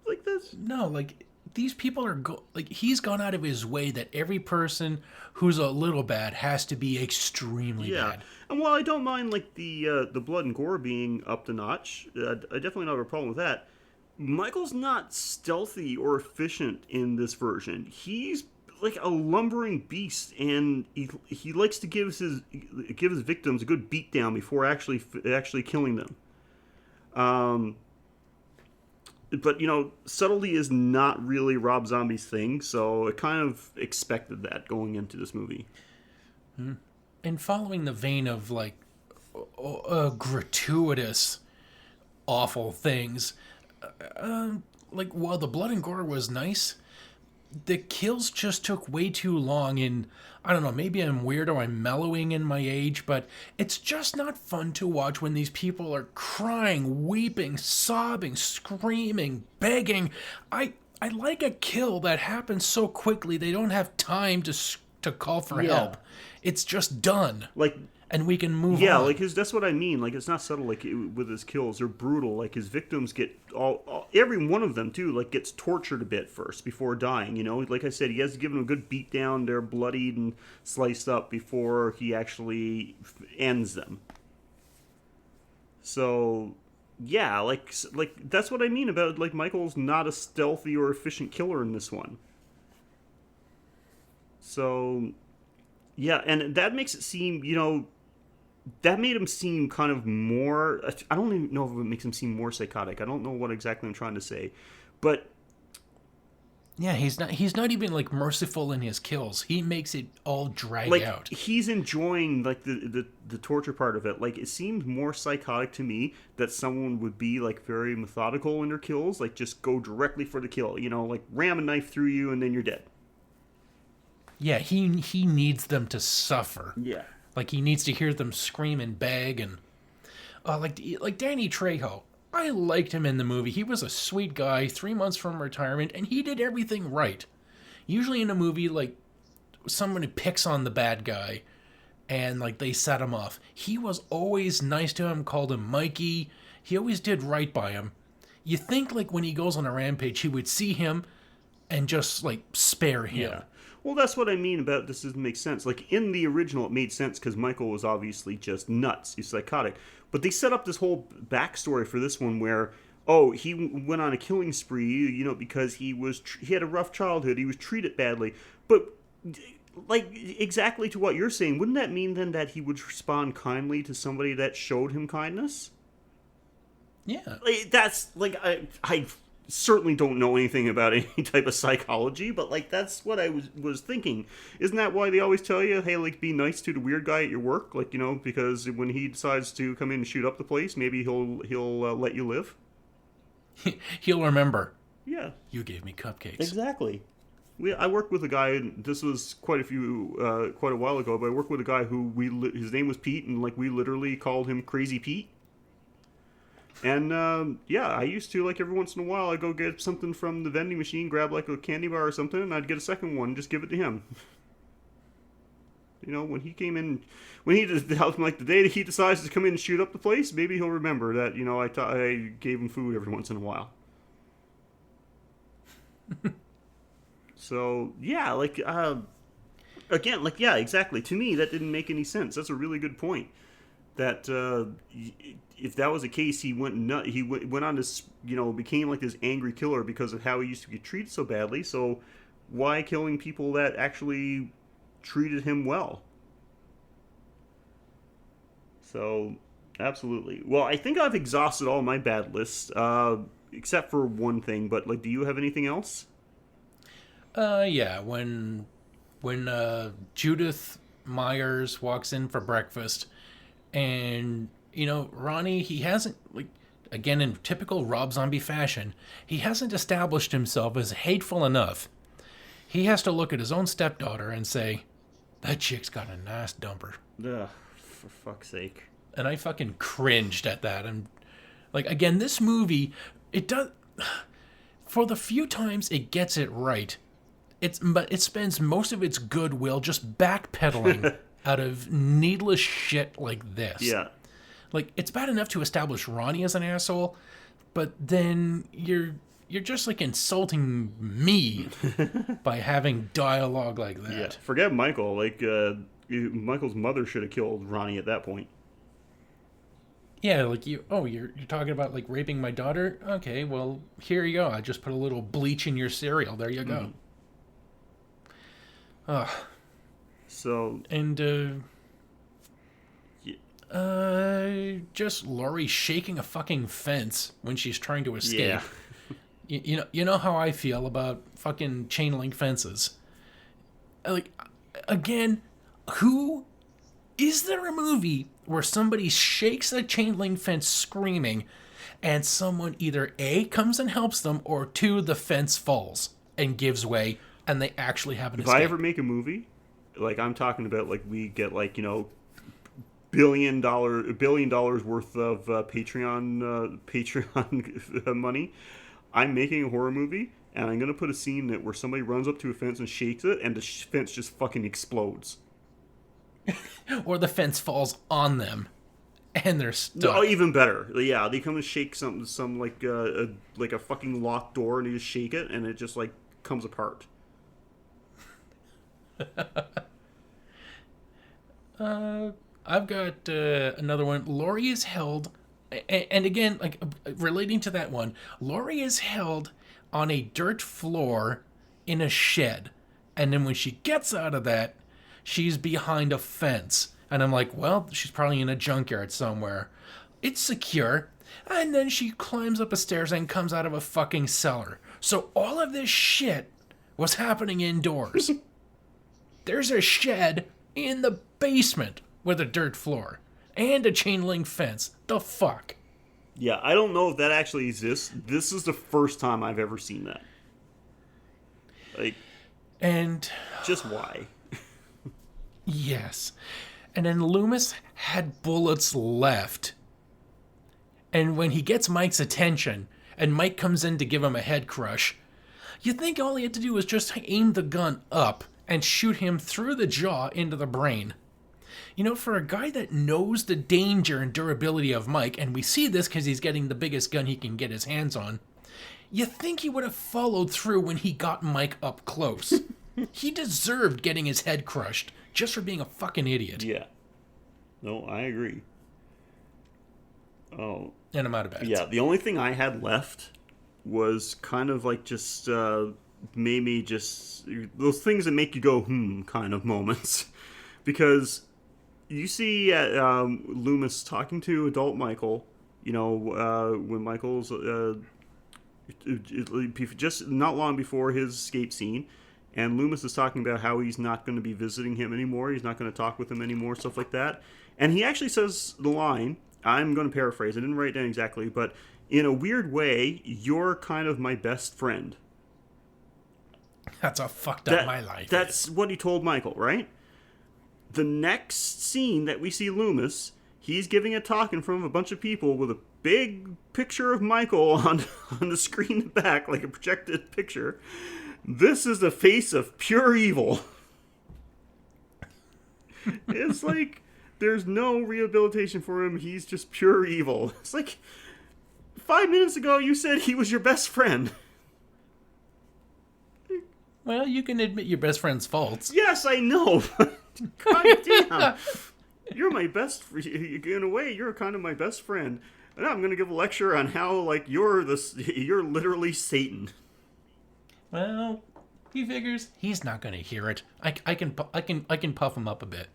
Like this? No, like these people are like he's gone out of his way that every person who's a little bad has to be extremely bad. And while I don't mind like the blood and gore being up the notch, I definitely don't have a problem with that. Michael's not stealthy or efficient in this version. He's like a lumbering beast, and he likes to give his victims a good beatdown before actually killing them. But subtlety is not really Rob Zombie's thing, so I kind of expected that going into this movie. And following the vein of like gratuitous, awful things, like while the blood and gore was nice, the kills just took way too long. And I don't know, maybe I'm weird or I'm mellowing in my age, but it's just not fun to watch when these people are crying, weeping, sobbing, screaming, begging. I like a kill that happens so quickly they don't have time to call for help. It's just done. Like, and we can move on. Yeah, like that's what I mean. Like, it's not subtle. Like with his kills, they're brutal. Like his victims get every one of them too. Like gets tortured a bit first before dying. Like I said, he has to give them a good beat down. They're bloodied and sliced up before he actually ends them. So yeah, like that's what I mean about like Michael's not a stealthy or efficient killer in this one. So yeah, and that makes it seem, that made him seem kind of more, I don't even know if it makes him seem more psychotic. I don't know what exactly I'm trying to say. But Yeah, he's not even like merciful in his kills. He makes it all drag Like, out. he's enjoying like the torture part of it. Like, it seemed more psychotic to me that someone would be like very methodical in their kills, like just go directly for the kill, like ram a knife through you and then you're dead. Yeah, he needs them to suffer. Yeah. Like he needs to hear them scream and beg and like Danny Trejo. I liked him in the movie. He was a sweet guy, 3 months from retirement, and he did everything right. Usually in a movie, like somebody picks on the bad guy and like they set him off. He was always nice to him, called him Mikey. He always did right by him. You think like when he goes on a rampage, he would see him and just like spare him. Yeah. Well, that's what I mean about this doesn't make sense. Like, in the original, it made sense because Michael was obviously just nuts. He's psychotic. But they set up this whole backstory for this one where, oh, he went on a killing spree, because he had a rough childhood. He was treated badly. But, like, exactly to what you're saying, wouldn't that mean then that he would respond kindly to somebody that showed him kindness? Yeah. Like, that's, like, I certainly don't know anything about any type of psychology, but like that's what I was thinking. Isn't that why they always tell you, hey, like be nice to the weird guy at your work, like because when he decides to come in and shoot up the place, maybe he'll let you live. He'll remember. Yeah, you gave me cupcakes. Exactly. I worked with a guy. This was quite a while ago, but I worked with a guy who his name was Pete, and like we literally called him Crazy Pete. And, I used to, like, every once in a while, I'd go get something from the vending machine, grab, like, a candy bar or something, and I'd get a second one and just give it to him. When he came in, like, the day that he decides to come in and shoot up the place, maybe he'll remember that, I gave him food every once in a while. So, yeah, like, again, like, yeah, exactly. To me, that didn't make any sense. That's a really good point. That if that was the case, he went on this, became like this angry killer because of how he used to get treated so badly. So why killing people that actually treated him well? So absolutely. Well, I think I've exhausted all my bad lists, except for one thing. But like, do you have anything else? Yeah. When Judith Myers walks in for breakfast. And, Ronnie, he hasn't, like, again, in typical Rob Zombie fashion, he hasn't established himself as hateful enough. He has to look at his own stepdaughter and say, that chick's got a nice dumper. Ugh, for fuck's sake. And I fucking cringed at that. And, like, again, this movie, it does, for the few times it gets it right, but it spends most of its goodwill just backpedaling out of needless shit like this. Yeah. Like, it's bad enough to establish Ronnie as an asshole, but then you're just, like, insulting me by having dialogue like that. Yeah. Forget Michael. Like, Michael's mother should have killed Ronnie at that point. Yeah, like, you're talking about, like, raping my daughter? Okay, well, here you go. I just put a little bleach in your cereal. There you go. Ugh. So and just Laurie shaking a fucking fence when she's trying to escape. Yeah. You know how I feel about fucking chain link fences. Like, again, is there a movie where somebody shakes a chain link fence screaming, and someone either A, comes and helps them, or 2, the fence falls and gives way, and they actually have an escape? If I ever make a movie, like I'm talking about, like we get like $1 billion worth of Patreon money. I'm making a horror movie, and I'm gonna put a scene where somebody runs up to a fence and shakes it, and the fence just fucking explodes. Or the fence falls on them, and they're stuck. No, even better. Yeah, they come and shake some like a fucking locked door, and they just shake it, and it just like comes apart. I've got another one. Laurie is held, and again, like relating to that one, Laurie is held on a dirt floor in a shed, and then when she gets out of that, she's behind a fence, and I'm like, well, she's probably in a junkyard somewhere. It's secure, and then she climbs up the stairs and comes out of a fucking cellar. So all of this shit was happening indoors. There's a shed in the basement with a dirt floor and a chain link fence. The fuck? Yeah, I don't know if that actually exists. This is the first time I've ever seen that. Like, and just why? Yes. And then Loomis had bullets left. And when he gets Mike's attention, and Mike comes in to give him a head crush, you think all he had to do was just aim the gun up and shoot him through the jaw into the brain. You know, for a guy that knows the danger and durability of Mike, and we see this because he's getting the biggest gun he can get his hands on, you think he would have followed through when he got Mike up close. He deserved getting his head crushed just for being a fucking idiot. Yeah. No, I agree. Oh. And I'm out of bed. Yeah, the only thing I had left was kind of like just made me just those things that make you go kind of moments. Because you see Loomis talking to adult Michael, you know, when Michael's just not long before his escape scene, and Loomis is talking about how he's not going to be visiting him anymore, he's not going to talk with him anymore, stuff like that. And he actually says the line, I'm going to paraphrase, I didn't write it down exactly, but in a weird way, you're kind of my best friend. That's how fucked up my life That's what he told Michael, right? The next scene that we see Loomis, he's giving a talk in front of a bunch of people with a big picture of Michael on the screen in the back, like a projected picture. This is the face of pure evil. It's like there's no rehabilitation for him. He's just pure evil. It's like 5 minutes ago you said he was your best friend. Well, you can admit your best friend's faults. Yes, I know. God damn. You're my best in a way, you're kind of my best friend. And I'm going to give a lecture on how like you're literally Satan. Well, he figures he's not going to hear it. I can puff him up a bit.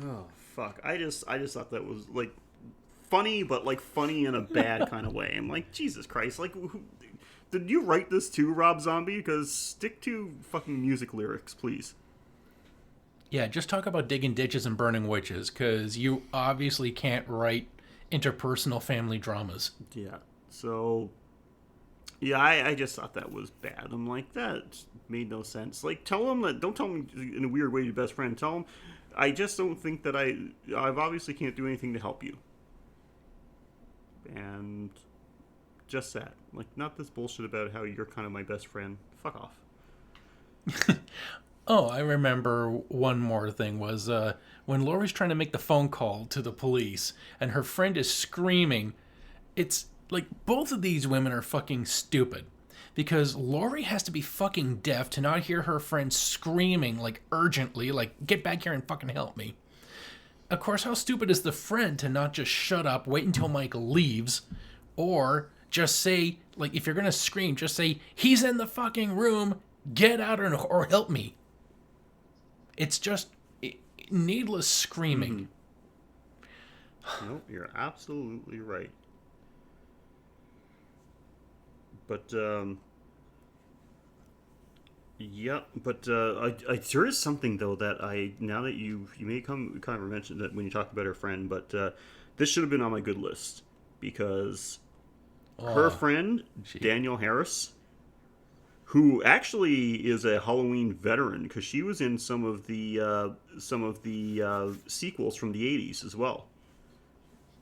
Oh, fuck. I just thought that was like funny, but like funny in a bad kind of way. I'm like, Jesus Christ, like did you write this too, Rob Zombie? Because stick to fucking music lyrics, please. Yeah, just talk about digging ditches and burning witches, because you obviously can't write interpersonal family dramas. Yeah, so... Yeah, I just thought that was bad. I'm like, that made no sense. Like, tell him that... Don't tell him in a weird way your best friend. Tell him, I just don't think that I've obviously can't do anything to help you. And... just that. Like, not this bullshit about how you're kind of my best friend. Fuck off. Oh, I remember one more thing was when Laurie's trying to make the phone call to the police and her friend is screaming. It's like both of these women are fucking stupid because Laurie has to be fucking deaf to not hear her friend screaming like urgently, like get back here and fucking help me. Of course, how stupid is the friend to not just shut up, wait until Mike leaves, or just say, like, if you're going to scream, just say, he's in the fucking room, get out or help me. It's just needless screaming. Mm-hmm. Nope, you're absolutely right. But, yeah, but there is something, though, that now that you may kind of mention that when you talk about her friend, but this should have been on my good list, because her friend, Danielle Harris, who actually is a Halloween veteran, because she was in some of the sequels from the 80s as well.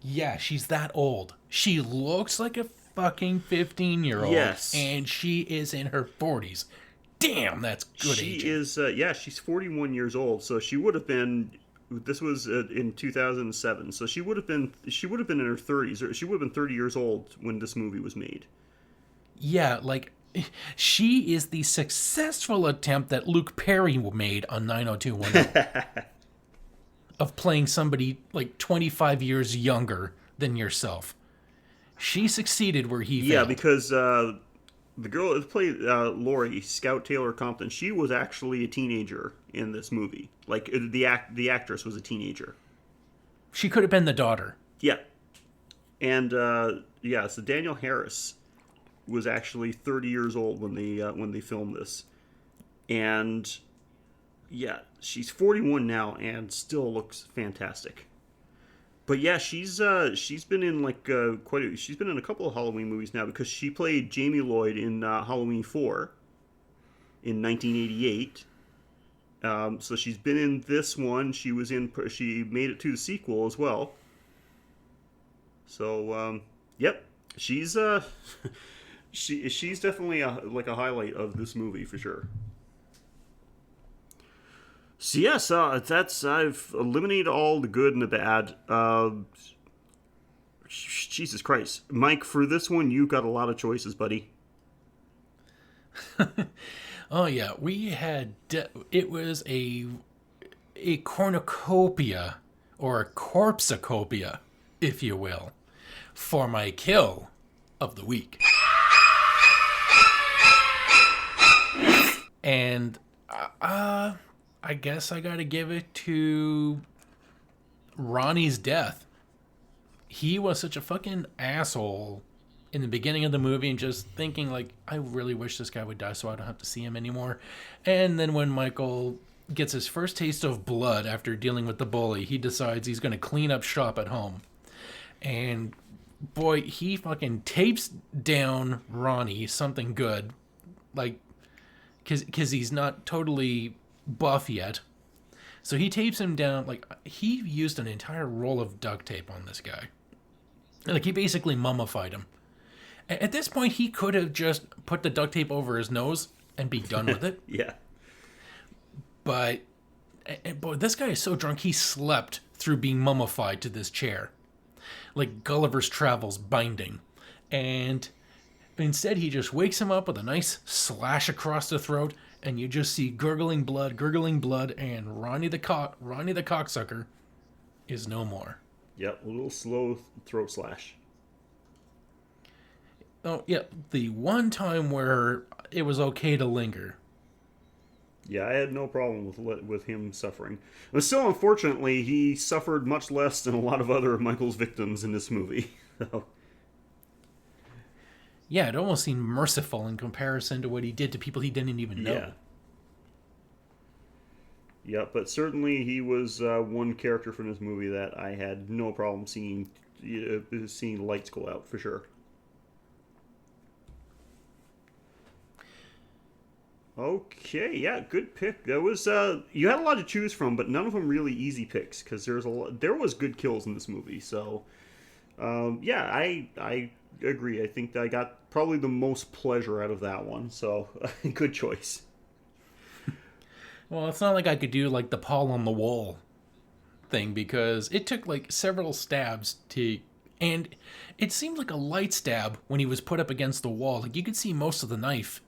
Yeah, she's that old. She looks like a fucking 15-year-old. Yes. And she is in her 40s. Damn, that's good age. She is, she's 41 years old, so she would have been, this was in 2007, so she would have been in her 30s, or she would have been 30 years old when this movie was made. Yeah, like... She is the successful attempt that Luke Perry made on 90210 of playing somebody like 25 years younger than yourself. She succeeded where he failed. Yeah, because the girl that played Laurie, Scout Taylor Compton, she was actually a teenager in this movie. Like, the actress was a teenager. She could have been the daughter. Yeah. And, so Danielle Harris was actually 30 years old when they filmed this. And yeah, she's 41 now and still looks fantastic. But yeah, she's been in she's been in a couple of Halloween movies now, because she played Jamie Lloyd in Halloween 4 in 1988. So she's been in this one. She made it to the sequel as well. So yep, she's she's definitely a highlight of this movie for sure. So yes, that's I've eliminated all the good and the bad. Jesus Christ, Mike, for this one you've got a lot of choices, buddy. Oh yeah, we had it was a cornucopia or a corpsecopia, if you will, for my kill of the week. And I guess I gotta give it to Ronnie's death. He was such a fucking asshole in the beginning of the movie, and just thinking, like, I really wish this guy would die so I don't have to see him anymore. And then when Michael gets his first taste of blood after dealing with the bully, he decides he's going to clean up shop at home. And boy, he fucking tapes down Ronnie something good. Like, because he's not totally buff yet. So he tapes him down. Like, he used an entire roll of duct tape on this guy. Like, he basically mummified him. At this point, he could have just put the duct tape over his nose and be done with it. Yeah. But, boy, this guy is so drunk, he slept through being mummified to this chair. Like Gulliver's Travels binding. And instead, he just wakes him up with a nice slash across the throat, and you just see gurgling blood, and Ronnie the cocksucker is no more. Yep, a little slow throat slash. Oh, yeah, the one time where it was okay to linger. Yeah, I had no problem with him suffering. But still, unfortunately, he suffered much less than a lot of other of Michael's victims in this movie. So. Yeah, it almost seemed merciful in comparison to what he did to people he didn't even know. Yeah. Yeah, but certainly he was one character from this movie that I had no problem seeing lights go out, for sure. Okay, yeah, good pick. That was you had a lot to choose from, but none of them really easy picks, because there was good kills in this movie. So, yeah, I agree. I think I got probably the most pleasure out of that one. So, good choice. Well, it's not like I could do like the Paul on the wall thing, because it took like several stabs and it seemed like a light stab when he was put up against the wall. Like, you could see most of the knife.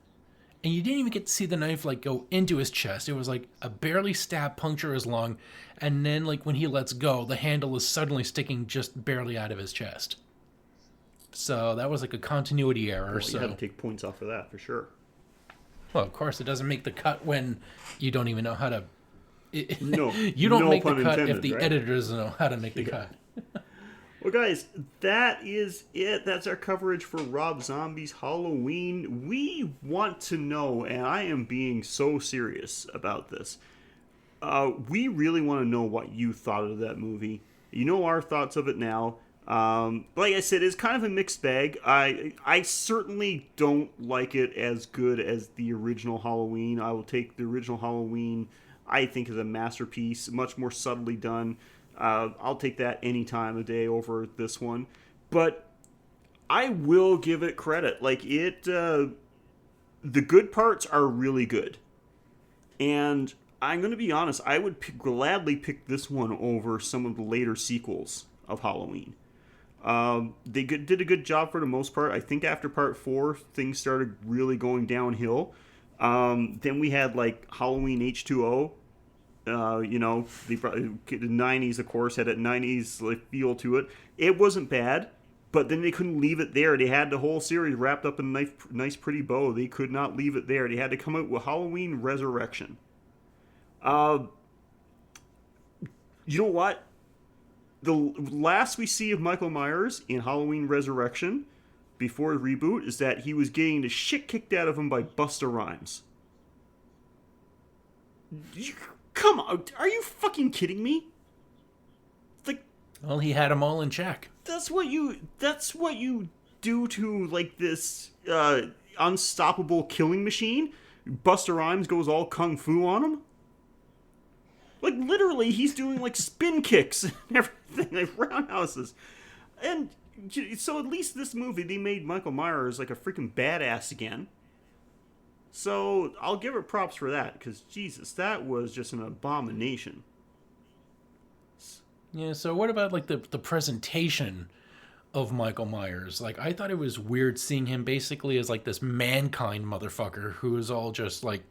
And you didn't even get to see the knife, like, go into his chest. It was, like, a barely stab puncture as long. And then, like, when he lets go, the handle is suddenly sticking just barely out of his chest. So that was, like, a continuity error. Well, you had to take points off of that, for sure. Well, of course, it doesn't make the cut when you don't even know how to... No. You don't make the cut if the right? editors know how to make the cut. Well, guys, that is it. That's our coverage for Rob Zombie's Halloween. We want to know, and I am being so serious about this, we really want to know what you thought of that movie. You know our thoughts of it now. Like I said, it's kind of a mixed bag. I certainly don't like it as good as the original Halloween. I will take the original Halloween, I think, as a masterpiece, much more subtly done. I'll take that any time of day over this one. But I will give it credit. Like, the good parts are really good. And I'm going to be honest, I would gladly pick this one over some of the later sequels of Halloween. They did a good job for the most part. I think after part 4, things started really going downhill. Then we had, like, Halloween H2O. The 90s, of course, had a 90s like feel to it. It wasn't bad, but then they couldn't leave it there. They had the whole series wrapped up in a nice pretty bow. They could not leave it there. They had to come out with Halloween Resurrection. You know what? The last we see of Micheal Myers in Halloween Resurrection, before the reboot, is that he was getting the shit kicked out of him by Busta Rhymes. Come on, are you fucking kidding me? Like, Well, he had them all in check. that's what you do to, like, this unstoppable killing machine. Busta Rhymes goes all kung fu on him. Like, literally, he's doing, like, spin kicks and everything, like roundhouses. And so at least this movie, they made Micheal Myers, like, a freaking badass again. So I'll give her props for that, because, Jesus, that was just an abomination. Yeah, so what about, like, the presentation of Micheal Myers? Like, I thought it was weird seeing him basically as, like, this mankind motherfucker who is all just, like,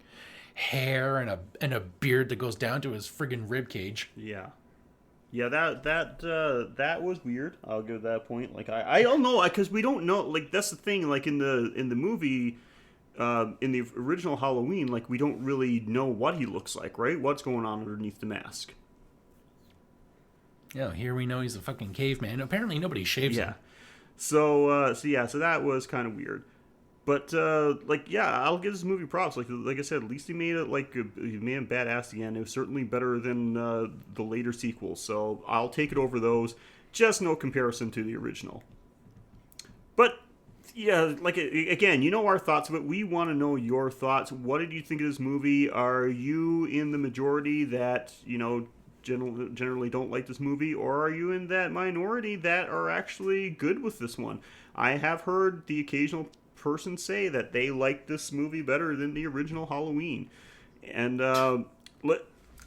hair and a beard that goes down to his friggin' ribcage. Yeah. Yeah, that was weird. I'll give that point. Like, I don't know, because we don't know. Like, that's the thing. Like, in the movie, in the original Halloween, like, we don't really know what he looks like, right? What's going on underneath the mask? Yeah, here we know he's a fucking caveman. Apparently nobody shaves him. So that was kind of weird. But like, yeah, I'll give this movie props. Like I said, at least he made it he made him badass again. It was certainly better than the later sequels. So I'll take it over those. Just no comparison to the original. But yeah, like, again, you know our thoughts, but we want to know your thoughts. What did you think of this movie? Are you in the majority that, you know, generally don't like this movie, or are you in that minority that are actually good with this one? I have heard the occasional person say that they like this movie better than the original Halloween, and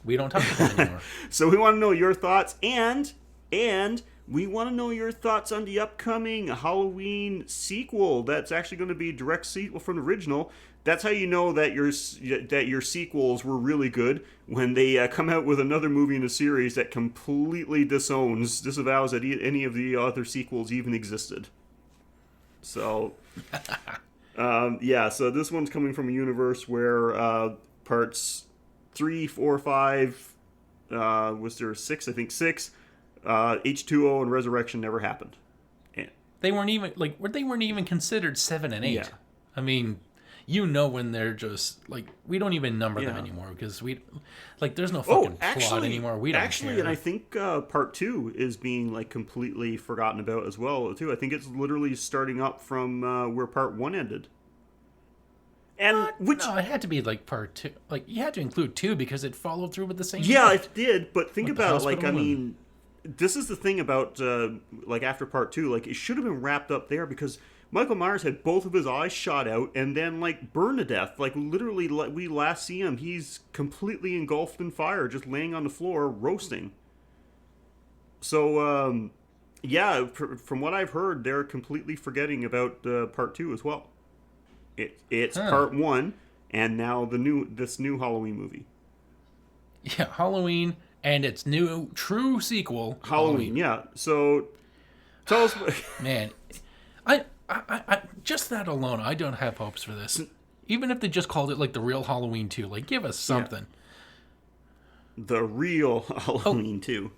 we don't talk about it anymore. So we want to know your thoughts, and we want to know your thoughts on the upcoming Halloween sequel. That's actually going to be a direct sequel from the original. That's how you know that your sequels were really good, when they come out with another movie in a series that completely disavows that any of the other sequels even existed. So, so this one's coming from a universe where parts 3, 4, 5, was there 6? I think 6. H2O and Resurrection never happened. And they weren't even considered 7 and 8. Yeah. I mean, you know, when they're just like, we don't even number them anymore, because there's no fucking plot anymore. We don't care. And I think part 2 is being, like, completely forgotten about as well too. I think it's literally starting up from where part 1 ended. And no, it had to be like part 2. Like, you had to include 2 because it followed through with the same. Yeah, thing. it did. But think With about it. Like, I mean, this is the thing about like, after part 2. Like, it should have been wrapped up there, because Micheal Myers had both of his eyes shot out and then, like, burned to death. Like, literally, we last see him, he's completely engulfed in fire, just laying on the floor, roasting. So, from what I've heard, they're completely forgetting about part 2 as well. It's part 1, and now this new Halloween movie. Yeah, Halloween, and its new true sequel, Halloween. Yeah. So, tell us. Man, I just that alone, I don't have hopes for this. Even if they just called it, like, the real Halloween 2, like, give us something. Yeah. The real Halloween 2.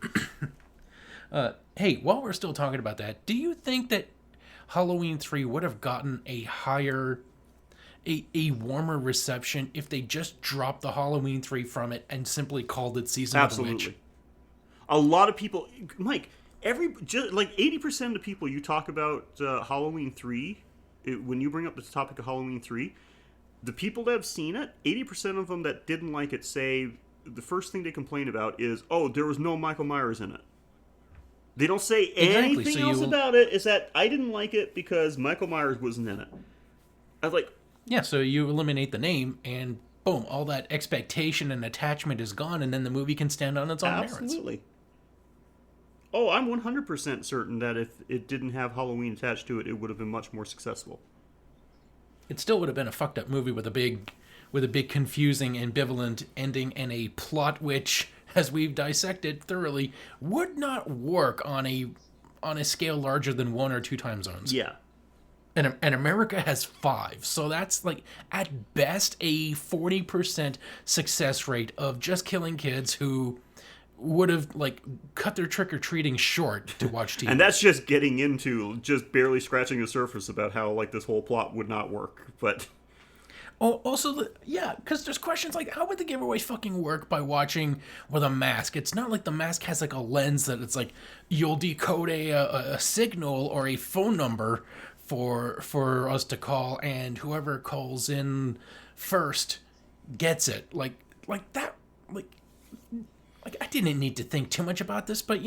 Hey, while we're still talking about that, do you think that Halloween 3 would have gotten a higher, a warmer reception if they just dropped the Halloween 3 from it and simply called it Season of the Witch? A lot of people, Mike, like 80% of the people you talk about Halloween 3, when you bring up the topic of Halloween 3, the people that have seen it, 80% of them that didn't like it say the first thing they complain about is, oh, there was no Micheal Myers in it. They don't say anything else about it. Is that I didn't like it because Micheal Myers wasn't in it. I was like, yeah, so you eliminate the name, and boom, all that expectation and attachment is gone, and then the movie can stand on its own merits. Absolutely. Oh, I'm 100% certain that if it didn't have Halloween attached to it, it would have been much more successful. It still would have been a fucked up movie with a big confusing, ambivalent ending and a plot which, as we've dissected thoroughly, would not work on a scale larger than 1 or 2 time zones. Yeah. And America has 5, so that's, like, at best a 40% success rate of just killing kids who would have, like, cut their trick-or-treating short to watch TV. And that's just getting into just barely scratching the surface about how, like, this whole plot would not work. But Oh, also, yeah, because there's questions like, how would the giveaway fucking work by watching with a mask? It's not like the mask has like a lens that it's like you'll decode a signal or a phone number for us to call, and whoever calls in first gets it. Like that. Like I didn't need to think too much about this, but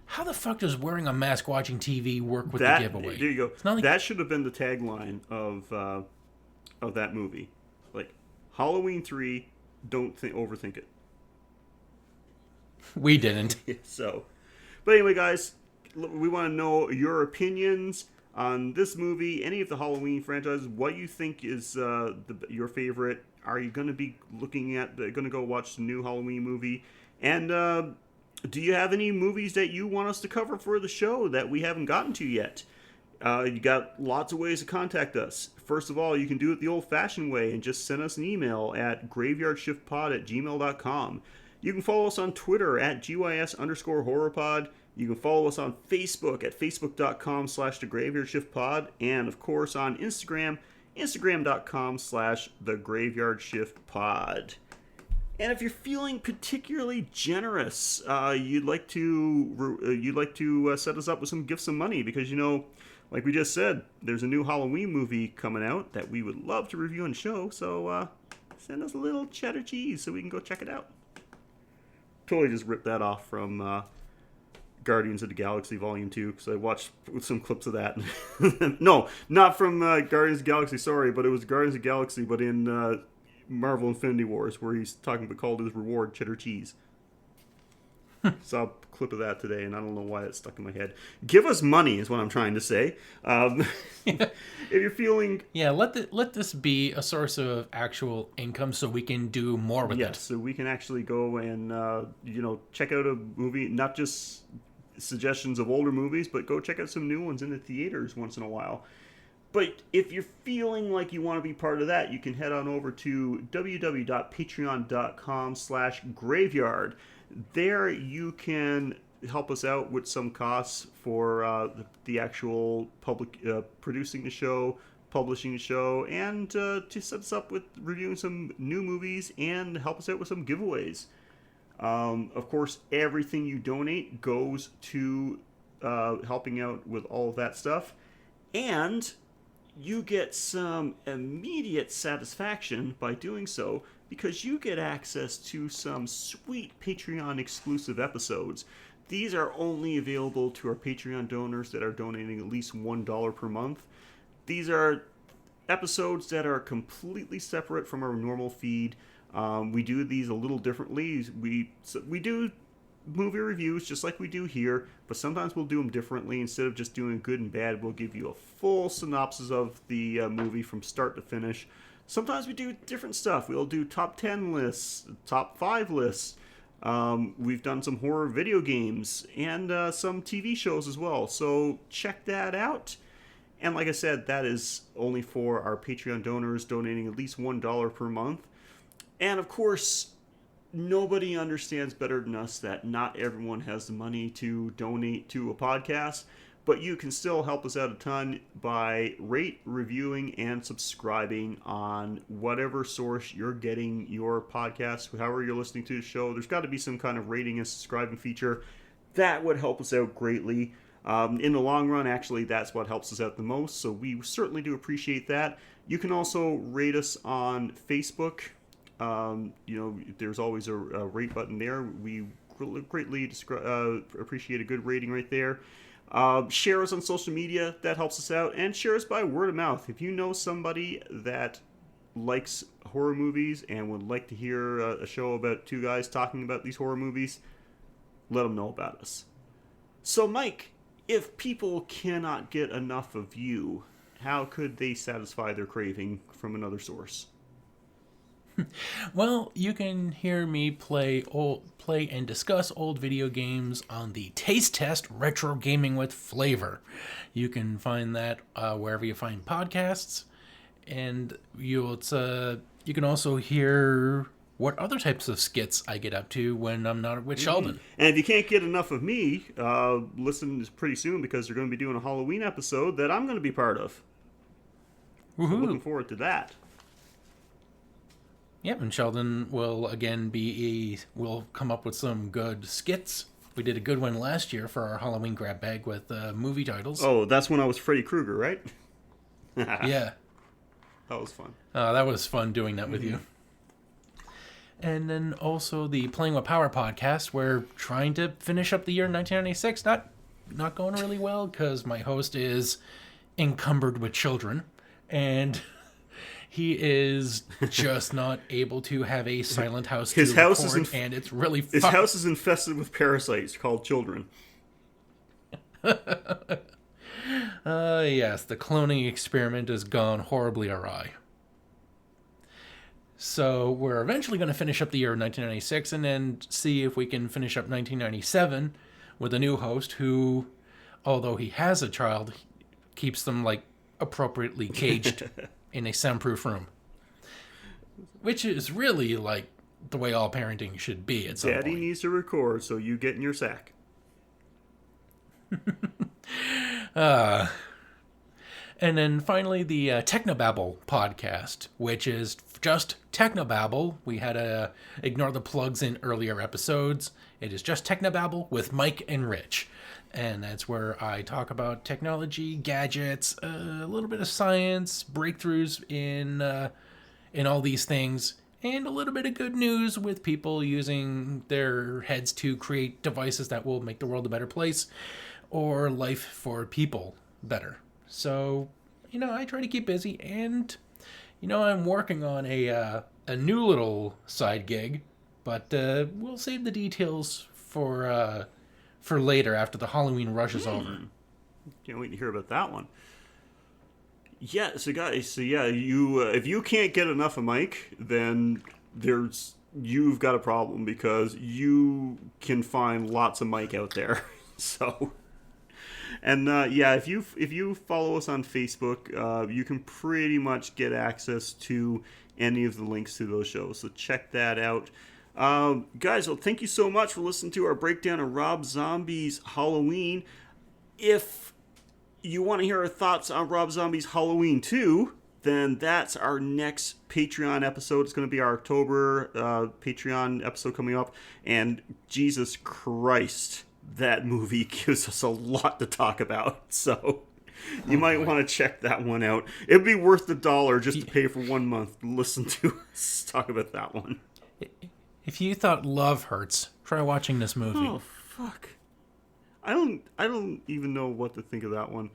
how the fuck does wearing a mask watching TV work with the giveaway? There you go. It's not like That should have been the tagline of that movie. Like, Halloween 3, don't overthink it. we didn't. So, but anyway, guys, we want to know your opinions on this movie, any of the Halloween franchises. What you think is your favorite? Are you going to be going to go watch the new Halloween movie? And do you have any movies that you want us to cover for the show that we haven't gotten to yet? You got lots of ways to contact us. First of all, you can do it the old-fashioned way and just send us an email at graveyardshiftpod@gmail.com. You can follow us on Twitter at GYS_horrorpod. You can follow us on Facebook at facebook.com/thegraveyardshiftpod. And, of course, on Instagram, instagram.com/thegraveyardshiftpod. And if you're feeling particularly generous, you'd like to set us up with some gifts of money because, like we just said, there's a new Halloween movie coming out that we would love to review and show. So send us a little cheddar cheese so we can go check it out. Totally just ripped that off from Guardians of the Galaxy Volume 2 because I watched some clips of that. No, not from Guardians of the Galaxy, sorry, but it was Guardians of the Galaxy, but in Marvel Infinity Wars where he's called his reward cheddar cheese. Saw a clip of that today, and I don't know why it's stuck in my head. Give us money is what I'm trying to say. If you're feeling... Yeah, let this be a source of actual income so we can do more with it. Yes, so we can actually go and, check out a movie, not just suggestions of older movies, but go check out some new ones in the theaters once in a while. But if you're feeling like you want to be part of that, you can head on over to www.patreon.com/graveyard. There you can help us out with some costs for the actual public producing the show, publishing the show, and to set us up with reviewing some new movies and help us out with some giveaways. Of course, everything you donate goes to helping out with all of that stuff. And you get some immediate satisfaction by doing so because you get access to some sweet Patreon exclusive episodes. These are only available to our Patreon donors that are donating at least $1 per month. These are episodes that are completely separate from our normal feed. We do these a little differently. We do movie reviews just like we do here, but sometimes we'll do them differently. Instead of just doing good and bad, we'll give you a full synopsis of the movie from start to finish. Sometimes we do different stuff. We'll do top 10 lists, top 5 lists. We've done some horror video games and some TV shows as well, so check that out. And like I said, that is only for our Patreon donors donating at least $1 per month. And of course, nobody understands better than us that not everyone has the money to donate to a podcast, but you can still help us out a ton by reviewing, and subscribing on whatever source you're getting your podcast, however you're listening to the show. There's got to be some kind of rating and subscribing feature. That would help us out greatly. In the long run, actually, that's what helps us out the most, so we certainly do appreciate that. You can also rate us on Facebook. There's always a rate button there. We greatly appreciate a good rating right there. Share us on social media. That helps us out. And share us by word of mouth. If you know somebody that likes horror movies and would like to hear a show about two guys talking about these horror movies, let them know about us. So, Mike, if people cannot get enough of you, how could they satisfy their craving from another source? Well, you can hear me play and discuss old video games on the Taste Test Retro Gaming with Flavor. You can find that wherever you find podcasts, and you can also hear what other types of skits I get up to when I'm not with Sheldon. And if you can't get enough of me, listen pretty soon because they're going to be doing a Halloween episode that I'm going to be part of. So looking forward to that. Yep, and Sheldon will again will come up with some good skits. We did a good one last year for our Halloween grab bag with movie titles. Oh, that's when I was Freddy Krueger, right? Yeah. That was fun. That was fun doing that with you. And then also the Playing with Power podcast. We're trying to finish up the year 1996. Not going really well because my host is encumbered with children. And he is just not able to have a silent house His to house record, and it's really fun. His house is infested with parasites called children. Yes, the cloning experiment has gone horribly awry. So we're eventually going to finish up the year 1996 and then see if we can finish up 1997 with a new host who, although he has a child, keeps them like appropriately caged in a soundproof room. Which is really like the way all parenting should be at some Daddy point. needs to record, so you get in your sack. And then finally, the Technobabble podcast, which is just Technobabble. We had to ignore the plugs in earlier episodes. It is just Technobabble with Mike and Rich. And that's where I talk about technology, gadgets, a little bit of science, breakthroughs in all these things, and a little bit of good news with people using their heads to create devices that will make the world a better place or life for people better. So, I try to keep busy, and, I'm working on a new little side gig, but we'll save the details for later after the Halloween rush is over. Can't wait to hear about that one. Yeah, so guys, you if you can't get enough of Mike, then you've got a problem because you can find lots of Mike out there. So. And if you follow us on Facebook, you can pretty much get access to any of the links to those shows. So check that out. Guys, well, thank you so much for listening to our breakdown of Rob Zombie's Halloween. If you want to hear our thoughts on Rob Zombie's Halloween 2, then that's our next Patreon episode. It's going to be our October Patreon episode coming up. And Jesus Christ, that movie gives us a lot to talk about, so you might want to check that one out. It'd be worth $1 just to pay for 1 month to listen to us talk about that one. If you thought love hurts, try watching this movie. Oh, fuck. I don't even know what to think of that one.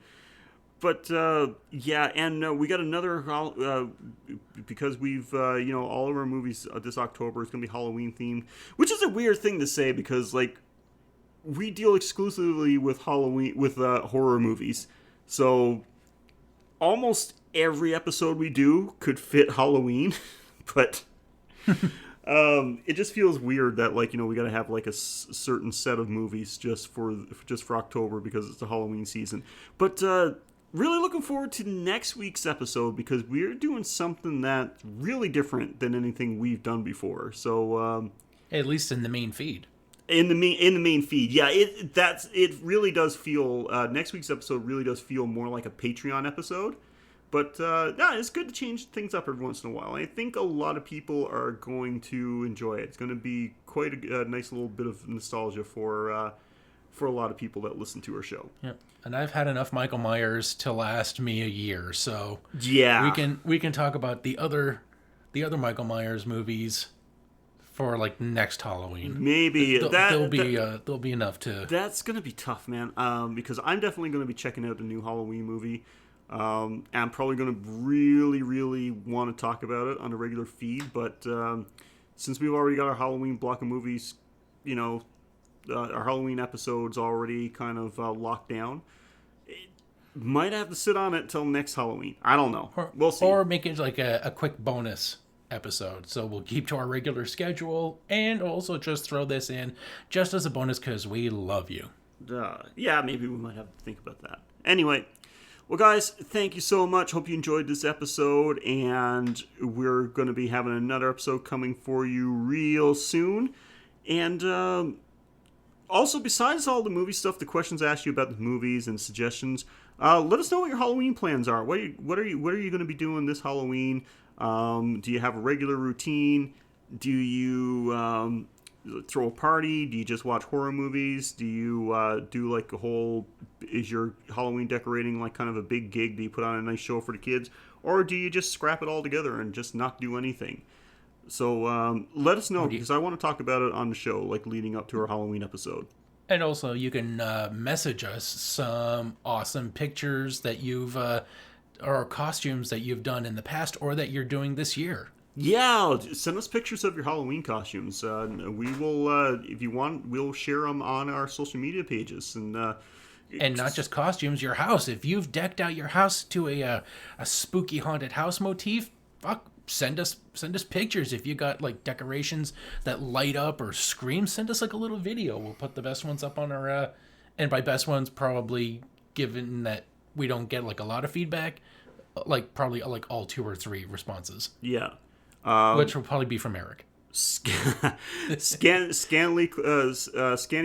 But, and we got another, because we've, all of our movies this October is going to be Halloween themed, which is a weird thing to say because, like, we deal exclusively with horror movies. So almost every episode we do could fit Halloween, but it just feels weird that we got to have like a certain set of movies just for October because it's the Halloween season. But really looking forward to next week's episode because we're doing something that's really different than anything we've done before. So at least in the main feed. In the main feed, yeah, it really does feel next week's episode really does feel more like a Patreon episode, but it's good to change things up every once in a while. I think a lot of people are going to enjoy it. It's going to be quite a nice little bit of nostalgia for a lot of people that listen to our show. Yeah, and I've had enough Micheal Myers to last me a year, so yeah, we can talk about the other Micheal Myers movies for like next Halloween. Maybe there'll be enough to. That's gonna be tough, man. Because I'm definitely gonna be checking out the new Halloween movie. I'm probably gonna really, really want to talk about it on a regular feed. But since we've already got our Halloween block of movies, our Halloween episodes already kind of locked down. It might have to sit on it till next Halloween. I don't know. We'll see. Or make it like a quick bonus episode, so we'll keep to our regular schedule and also just throw this in just as a bonus because we love you. Yeah, maybe we might have to think about that. Anyway, well guys, thank you so much. Hope you enjoyed this episode, and we're going to be having another episode coming for you real soon. And also, besides all the movie stuff, the questions I asked you about the movies and suggestions, let us know what your Halloween plans are. What are you going to be doing this Halloween? Do you have a regular routine? Do you throw a party? Do you just watch horror movies? Do you do like a whole... Is your Halloween decorating like kind of a big gig? Do you put on a nice show for the kids? Or do you just scrap it all together and just not do anything? So let us know, because I want to talk about it on the show, like leading up to our Halloween episode. And also, you can message us some awesome pictures that you've, or costumes that you've done in the past or that you're doing this year. Yeah, send us pictures of your Halloween costumes. We will, if you want, we'll share them on our social media pages. And not just costumes, your house. If you've decked out your house to a spooky haunted house motif, send us pictures. If you got like decorations that light up or scream, send us like a little video. We'll put the best ones up on our and by best ones, probably, given that we don't get like a lot of feedback, like probably like all 2 or 3 responses. Yeah. Which will probably be from Eric. Scanny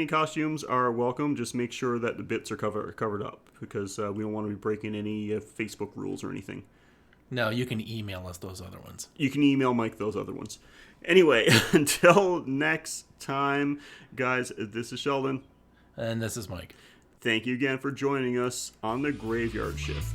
costumes are welcome. Just make sure that the bits are covered up, because we don't want to be breaking any Facebook rules or anything. No, you can email us those other ones. You can email Mike those other ones. Anyway, until next time, guys, this is Sheldon. And this is Mike. Thank you again for joining us on the Graveyard Shift.